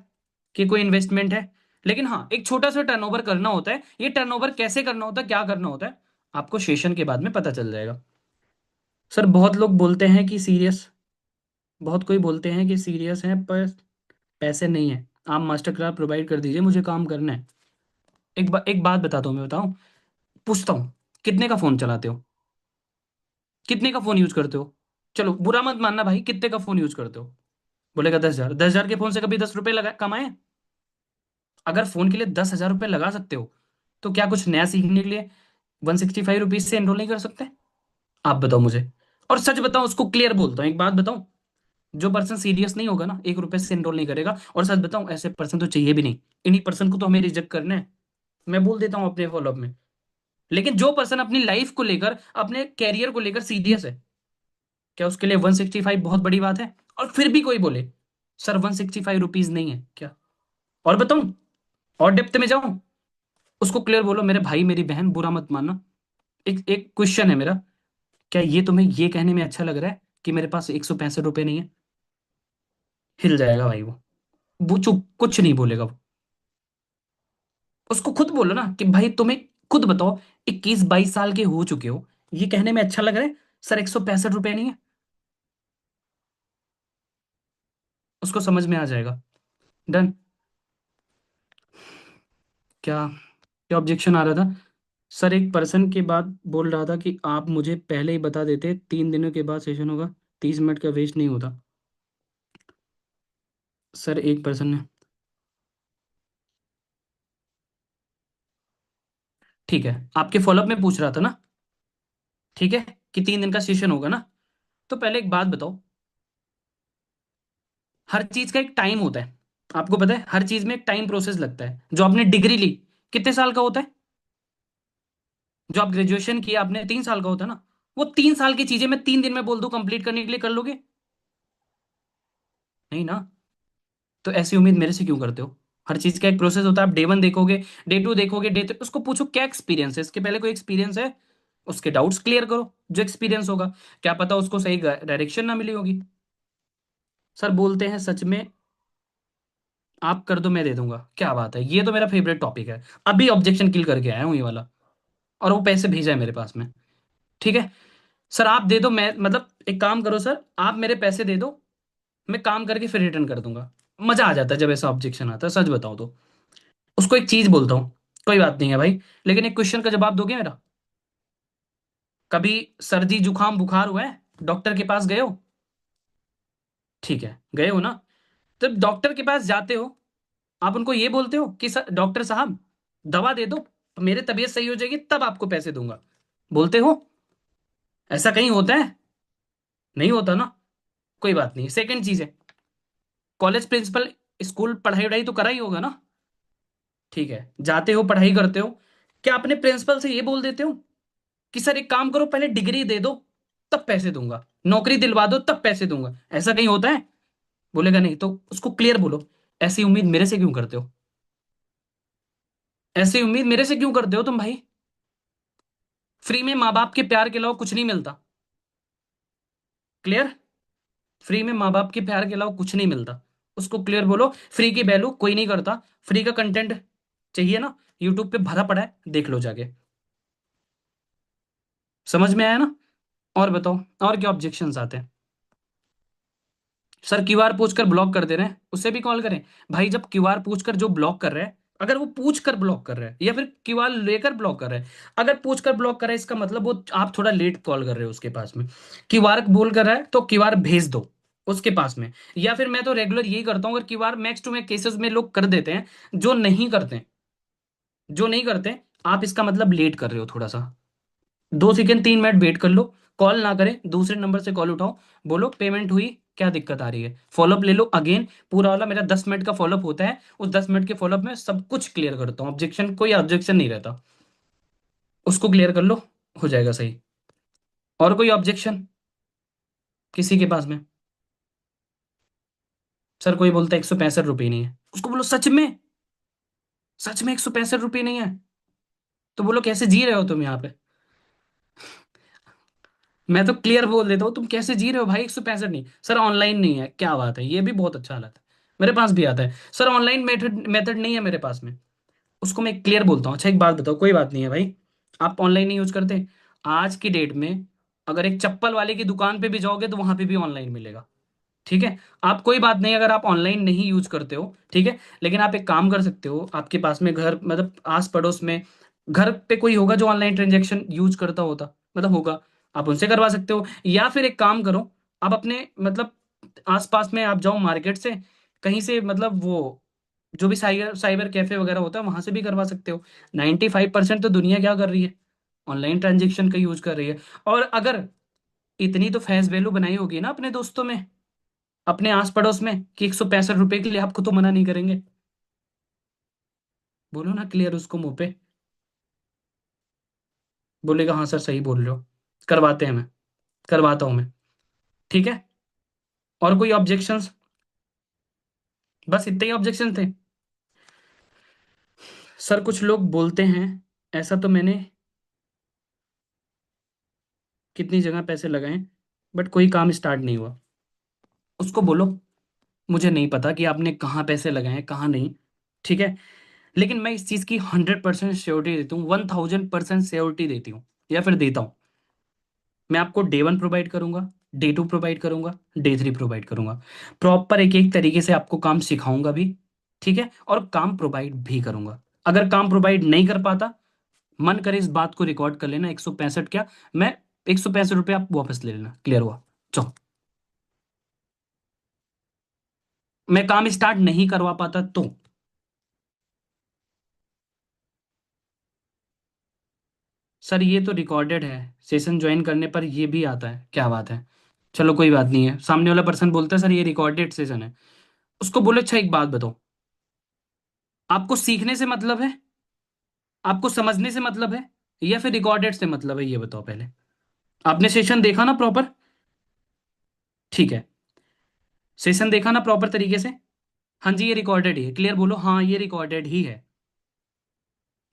कि कोई इन्वेस्टमेंट है, लेकिन हाँ एक छोटा सा टर्नओवर करना होता है। ये टर्नओवर कैसे करना होता है, क्या करना होता है, आपको सेशन के बाद में पता चल जाएगा। सर बहुत लोग बोलते हैं कि सीरियस, बहुत कोई बोलते हैं कि सीरियस हैं पर पैसे नहीं है, आप मास्टर क्लास प्रोवाइड कर दीजिए, मुझे काम करना है। एक बात बताता हूँ, मैं बताऊँ, पूछता हूँ, कितने का फोन चलाते हो, कितने का फोन यूज करते हो, चलो बुरा मत मानना भाई, कितने का फोन यूज करते हो। बोलेगा 10,000, 10,000 के फोन से कभी 10 रुपए लगा कमाए। अगर फोन के लिए 10,000 रुपये लगा सकते हो, तो क्या कुछ नया सीखने के लिए 165 रुपीज से एनरोल नहीं कर सकते। आप बताओ मुझे, और सच बताओ, उसको क्लियर बोलता हूँ, एक बात बताऊं, जो पर्सन सीरियस नहीं होगा ना 1 रुपए से एनरोल नहीं करेगा। और सच बताऊं ऐसे पर्सन तो चाहिए भी नहीं, इन्हीं पर्सन को तो हमें रिजेक्ट करना है। मैं बोल देता हूँ अपने फॉलोअप में। लेकिन जो पर्सन अपनी लाइफ को लेकर अपने कैरियर को लेकर सीरियस है, क्या उसके लिए 165 बहुत बड़ी बात है। और फिर भी कोई बोले सर 165 रुपीज नहीं है क्या, और बताऊं, और डेप्थ में जाऊं, उसको क्लियर बोलो मेरे भाई मेरी बहन बुरा मत मानना, एक एक क्वेश्चन है मेरा, क्या ये तुम्हें ये कहने में अच्छा लग रहा है कि मेरे पास 165 रुपये नहीं है। हिल जाएगा भाई वो चुप कुछ नहीं बोलेगा वो। उसको खुद बोलो ना कि भाई तुम्हें खुद बताओ, 21-22 साल के हो चुके हो, ये कहने में अच्छा लग रहा है सर 165 रुपये नहीं है। उसको समझ में आ जाएगा। डन। क्या क्या ऑब्जेक्शन आ रहा था। सर एक पर्सन के बाद बोल रहा था कि आप मुझे पहले ही बता देते, 3 दिनों के बाद सेशन होगा, 30 मिनट का वेस्ट नहीं होता। सर एक पर्सन ने, ठीक है आपके फॉलोअप में पूछ रहा था ना, ठीक है, कि 3 दिन का सेशन होगा ना। तो पहले एक बात बताओ, हर चीज का एक टाइम होता है, आपको पता है हर चीज में एक टाइम प्रोसेस लगता है। जो आपने डिग्री ली कितने साल का होता है, जो आप ग्रेजुएशन किया आपने 3 साल का होता है ना। वो 3 साल की चीजें मैं 3 दिन में बोल दूं कंप्लीट करने के लिए, कर लोगे। नहीं ना। तो ऐसी उम्मीद मेरे से क्यों करते हो। हर चीज का एक प्रोसेस होता है, आप डे 1 देखोगे, डे 2 देखोगे, डे 3, उसको पूछो क्या एक्सपीरियंस है, इसके पहले कोई एक्सपीरियंस है, उसके डाउट्स क्लियर करो। जो एक्सपीरियंस होगा, क्या पता उसको सही डायरेक्शन ना मिली होगी। सर बोलते हैं सच में, आप कर दो मैं दे दूंगा, क्या बात है, ये तो मेरा फेवरेट टॉपिक है। अभी ऑब्जेक्शन किल करके आया हूँ ये वाला, और वो पैसे भेजा है मेरे पास में, ठीक है। सर आप दे दो, मैं मतलब एक काम करो सर, आप मेरे पैसे दे दो, मैं काम करके फिर रिटर्न कर दूंगा। मजा आ जाता है जब ऐसा ऑब्जेक्शन आता है, सच बताऊं तो। उसको एक चीज बोलता हूँ, कोई बात नहीं है भाई, लेकिन एक क्वेश्चन का जवाब दोगे मेरा। कभी सर्दी जुकाम बुखार हुआ है, डॉक्टर के पास गए हो, ठीक है गए हो ना। जब डॉक्टर के पास जाते हो, आप उनको ये बोलते हो कि सर डॉक्टर साहब दवा दे दो, मेरी तबीयत सही हो जाएगी तब आपको पैसे दूंगा, बोलते हो। ऐसा कहीं होता है, नहीं होता ना। कोई बात नहीं। सेकंड चीज है, कॉलेज प्रिंसिपल, स्कूल पढ़ाई वढ़ाई तो करा ही होगा ना, ठीक है, जाते हो पढ़ाई करते हो, क्या अपने प्रिंसिपल से ये बोल देते हो कि सर एक काम करो पहले डिग्री दे दो तब पैसे दूंगा, नौकरी दिलवा दो तब पैसे दूंगा, ऐसा कहीं होता है। बोलेगा नहीं, तो उसको क्लियर बोलो, ऐसी उम्मीद मेरे से क्यों करते हो, ऐसी उम्मीद मेरे से क्यों करते हो तुम भाई। फ्री में माँ बाप के प्यार के अलावा कुछ नहीं मिलता, क्लियर। फ्री में माँ बाप के प्यार के अलावा कुछ नहीं मिलता। उसको क्लियर बोलो फ्री की वैल्यू कोई नहीं करता। फ्री का कंटेंट चाहिए ना, यूट्यूब पे भरा पड़ा है, देख लो जाके। समझ में आया ना। और बताओ, और क्या ऑब्जेक्शंस आते हैं। सर क्यूआर पूछकर ब्लॉक कर दे रहे हैं, उससे भी कॉल करें। भाई जब क्यूआर पूछकर जो ब्लॉक कर रहे हैं, अगर वो पूछकर ब्लॉक कर रहे हैं या फिर क्यूआर लेकर ब्लॉक कर रहे हैं, अगर पूछकर ब्लॉक कर रहे हैं इसका मतलब वो आप थोड़ा लेट कॉल कर रहे हो उसके पास में। क्यूआर बोल कर रहा है तो क्यूआर भेज दो उसके पास में। या फिर मैं तो रेगुलर यही करता हूँ, अगर QR max to max cases में लोग कर देते हैं, जो नहीं करते, जो नहीं करते, आप इसका मतलब लेट कर रहे हो थोड़ा सा। 2 सेकेंड 3 मिनट वेट कर लो, कॉल ना करें, दूसरे नंबर से कॉल उठाओ, बोलो पेमेंट हुई, क्या दिक्कत आ रही है, फॉलोअप ले लो अगेन। पूरा वाला मेरा 10 मिनट का फॉलोअप होता है, उस 10 मिनट के फॉलोअप में सब कुछ क्लियर करता हूँ, ऑब्जेक्शन कोई ऑब्जेक्शन नहीं रहता। उसको क्लियर कर लो, हो जाएगा सही। और कोई ऑब्जेक्शन किसी के पास में? सर कोई बोलता है 165 रुपये नहीं है, उसको बोलो सच में, सच में 165 रुपये नहीं है, तो बोलो कैसे जी रहे हो तुम यहाँ पे। मैं तो क्लियर बोल देता हूँ, तुम कैसे जी रहे हो भाई, 165 नहीं सर, ऑनलाइन नहीं है, क्या बात है, ये भी बहुत अच्छा हालत है, मेरे पास भी आता है सर, ऑनलाइन मेथड मेथड नहीं है मेरे पास में। उसको मैं क्लियर बोलता हूँ, अच्छा एक बात बताओ, कोई बात नहीं है भाई, आप ऑनलाइन नहीं यूज करते, आज की डेट में अगर एक चप्पल वाले की दुकान पे भी जाओगे तो वहां पे भी ऑनलाइन मिलेगा, ठीक है। आप कोई बात नहीं, अगर आप ऑनलाइन नहीं यूज करते हो, ठीक है, लेकिन आप एक काम कर सकते हो, आपके पास में घर मतलब आस पड़ोस में घर पे कोई होगा जो ऑनलाइन ट्रांजेक्शन यूज करता होता, मतलब होगा, आप उनसे करवा सकते हो, या फिर एक काम करो, आप अपने मतलब आसपास में आप जाओ मार्केट से, कहीं से मतलब वो जो भी साइबर साइबर कैफे वगैरह होता है वहां से भी करवा सकते हो। 95% तो दुनिया क्या कर रही है, ऑनलाइन ट्रांजेक्शन का यूज कर रही है। और अगर इतनी तो फेस वैल्यू बनाई होगी ना अपने दोस्तों में, अपने आस पड़ोस में, कि 165 रुपए के लिए आपको तो मना नहीं करेंगे, बोलो ना क्लियर उसको मुंह पे, बोलेगा हाँ सर सही बोल रहे हो, करवाते हैं, मैं करवाता हूं मैं, ठीक है। और कोई ऑब्जेक्शंस? बस इतने ही ऑब्जेक्शन थे? सर कुछ लोग बोलते हैं, ऐसा तो मैंने कितनी जगह पैसे लगाए बट कोई काम स्टार्ट नहीं हुआ, उसको बोलो मुझे नहीं पता कि आपने कहाँ पैसे लगाए हैं कहाँ नहीं, ठीक है, लेकिन मैं इस चीज़ की 100% श्योरिटी देती हूँ, 1000% श्योरिटी देती हूँ, या फिर देता हूँ। मैं आपको डे 1 प्रोवाइड करूंगा, डे 2 प्रोवाइड करूंगा, डे 3 प्रोवाइड करूंगा, प्रॉपर एक एक तरीके से आपको काम सिखाऊंगा भी, ठीक है, और काम प्रोवाइड भी करूंगा। अगर काम प्रोवाइड नहीं कर पाता, मन करे इस बात को रिकॉर्ड कर लेना, 165 क्या, मैं 165 रुपये आप वापस ले लेना, क्लियर हुआ। चलो, मैं काम स्टार्ट नहीं करवा पाता तो? सर ये तो रिकॉर्डेड है, सेशन ज्वाइन करने पर ये भी आता है, क्या बात है। चलो कोई बात नहीं है, सामने वाला पर्सन बोलता है सर ये रिकॉर्डेड सेशन है, उसको बोलो अच्छा एक बात बताओ, आपको सीखने से मतलब है, आपको समझने से मतलब है, या फिर रिकॉर्डेड से मतलब है, ये बताओ पहले। आपने सेशन देखा ना प्रॉपर? ठीक है, सेशन देखा ना प्रॉपर तरीके से? हाँ जी ये रिकॉर्डेड ही है, क्लियर बोलो हाँ ये रिकॉर्डेड ही है।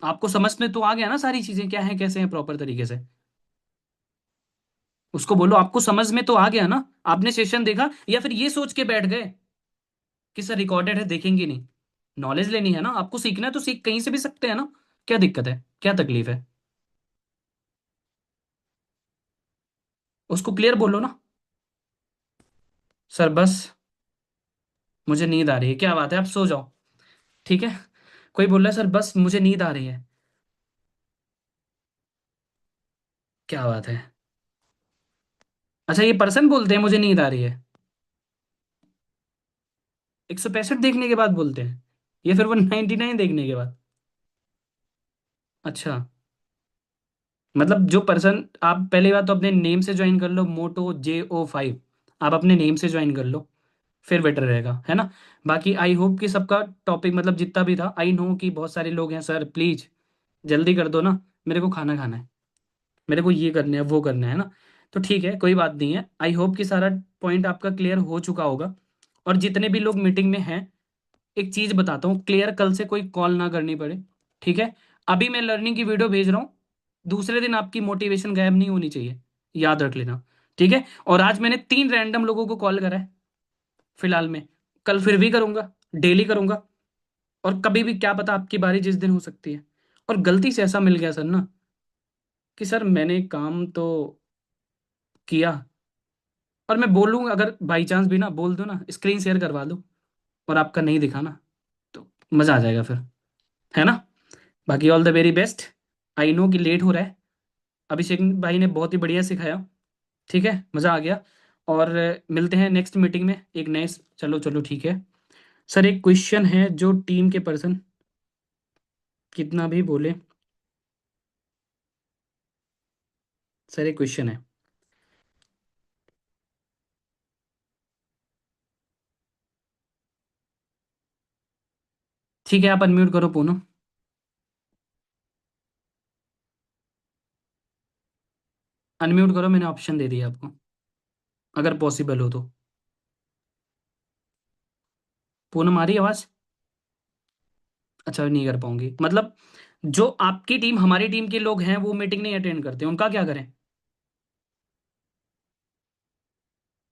आपको समझ में तो आ गया ना सारी चीजें क्या है कैसे हैं प्रॉपर तरीके से? उसको बोलो आपको समझ में तो आ गया ना, आपने सेशन देखा, या फिर ये सोच के बैठ गए कि सर रिकॉर्डेड है देखेंगे नहीं। नॉलेज लेनी है ना आपको, सीखना है तो सीख कहीं से भी सकते हैं ना, क्या दिक्कत है, क्या तकलीफ है? उसको क्लियर बोलो ना, सर बस मुझे नींद आ रही है, क्या बात है आप सो जाओ, ठीक है। कोई बोल रहा है सर बस मुझे नींद आ रही है, क्या बात है। अच्छा ये पर्सन बोलते हैं मुझे नींद आ रही है, 165 देखने के बाद बोलते हैं, या फिर 199 देखने के बाद? अच्छा, मतलब जो पर्सन, आप पहली बात तो अपने नेम से ज्वाइन कर लो, Moto J05, आप अपने नेम से ज्वाइन कर लो, फिर बेटर रहेगा, है ना। बाकी आई होप कि सबका टॉपिक मतलब जितना भी था, आई नो कि बहुत सारे लोग हैं सर प्लीज जल्दी कर दो ना, मेरे को खाना खाना है, मेरे को ये करना है वो करना है ना। तो ठीक है कोई बात नहीं है, आई होप कि सारा पॉइंट आपका क्लियर हो चुका होगा। और जितने भी लोग मीटिंग में हैं, एक चीज बताता हूँ क्लियर, कल से कोई कॉल ना करनी पड़े, ठीक है। अभी मैं लर्निंग की वीडियो भेज रहा हूँ, दूसरे दिन आपकी मोटिवेशन गायब नहीं होनी चाहिए, याद रख लेना, ठीक है। और आज मैंने 3 रैंडम लोगों को कॉल करा है फिलहाल में, कल फिर भी करूंगा, डेली करूंगा, और कभी भी क्या पता आपकी बारी जिस दिन हो सकती है। और गलती से ऐसा मिल गया सर ना कि सर मैंने काम तो किया, और मैं बोलूँ अगर बाई चांस भी ना बोल दो ना, स्क्रीन शेयर करवा दो और आपका नहीं दिखा ना, तो मजा आ जाएगा फिर, है ना। बाकी all the very best, I know कि लेट हो रहा है, अभिषेक भाई ने बहुत ही बढ़िया सिखाया, ठीक है, मज़ा आ गया। और मिलते हैं नेक्स्ट मीटिंग में एक नए, चलो चलो ठीक है। सर एक क्वेश्चन है, जो टीम के पर्सन कितना भी बोले, सर एक क्वेश्चन है, ठीक है, आप अनम्यूट करो पूनम। अनम्यूट करो, मैंने ऑप्शन दे दिया आपको, अगर पॉसिबल हो तो। पूनम आ रही है आवाज? अच्छा, नहीं कर पाऊंगी मतलब। जो आपकी टीम हमारी टीम के लोग हैं वो मीटिंग नहीं अटेंड करते, उनका क्या करें?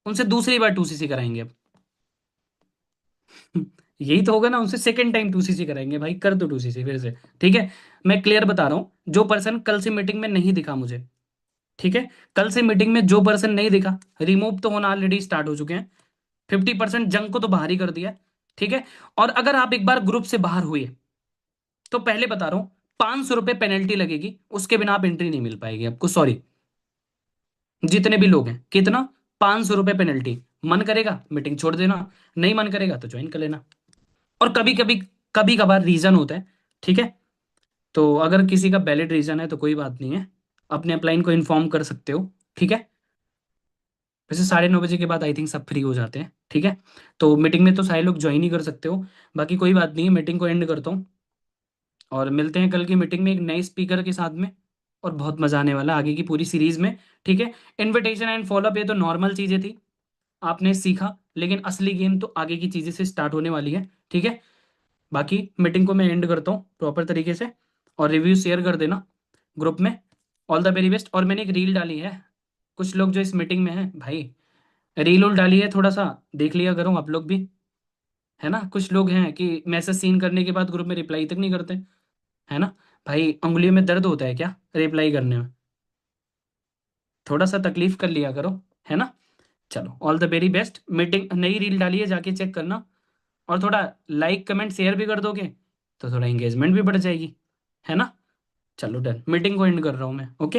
उनसे दूसरी बार 2CC कराएंगे अब। यही तो होगा ना, उनसे सेकंड टाइम 2CC कराएंगे भाई, कर दो 2CC फिर से। ठीक है, मैं क्लियर बता रहा हूँ, जो पर्सन कल से मीटिंग में नहीं दिखा मुझे, ठीक है, कल से मीटिंग में जो पर्सन नहीं दिखा, रिमूव तो होना ऑलरेडी स्टार्ट हो चुके हैं। 50% जंग को तो बाहर ही कर दिया। ठीक है, और अगर आप एक बार ग्रुप से बाहर हुए तो पहले बता रहा हूं, 500 रुपये पेनल्टी लगेगी, उसके बिना आप एंट्री नहीं मिल पाएगी आपको, सॉरी। जितने भी लोग हैं, कितना? 500 रुपये पेनल्टी। मन करेगा मीटिंग छोड़ देना, नहीं मन करेगा तो ज्वाइन कर लेना। और कभी कभी, कभी कभार रीजन होता है, ठीक है, तो अगर किसी का वैलिड रीजन है तो कोई बात नहीं है, अपने अपलाइन को इन्फॉर्म कर सकते हो। ठीक है, वैसे 9:30 बजे के बाद आई थिंक सब फ्री हो जाते हैं। ठीक है, तो मीटिंग में तो सारे लोग ज्वाइन ही कर सकते हो। बाकी कोई बात नहीं है, मीटिंग को एंड करता हूँ और मिलते हैं कल की मीटिंग में एक नए स्पीकर के साथ में। और बहुत मजा आने वाला है आगे की पूरी सीरीज में। ठीक है, इनविटेशन एंड फॉलोअप ये तो नॉर्मल चीजें थी, आपने सीखा, लेकिन असली गेम तो आगे की चीजें से स्टार्ट होने वाली है। ठीक है, बाकी मीटिंग को मैं एंड करता हूँ प्रॉपर तरीके से, और रिव्यू शेयर कर देना ग्रुप में। All the very best. और मैंने एक रील डाली है, कुछ लोग जो इस मीटिंग में हैं भाई, रील उल डाली है, थोड़ा सा देख लिया करो आप लोग भी, है ना। कुछ लोग हैं कि मैसेज सीन करने के बाद ग्रुप में रिप्लाई तक नहीं करते, है ना। भाई उंगलियों में दर्द होता है क्या रिप्लाई करने में? थोड़ा सा तकलीफ कर लिया करो, है ना। चलो, all the very best. Meeting नई रील डाली है, जाके चेक करना। और थोड़ा लाइक कमेंट शेयर भी कर दोगे तो थोड़ा एंगेजमेंट भी बढ़ जाएगी, है ना। चलो डन, मीटिंग को एंड कर रहा हूँ मैं, ओके।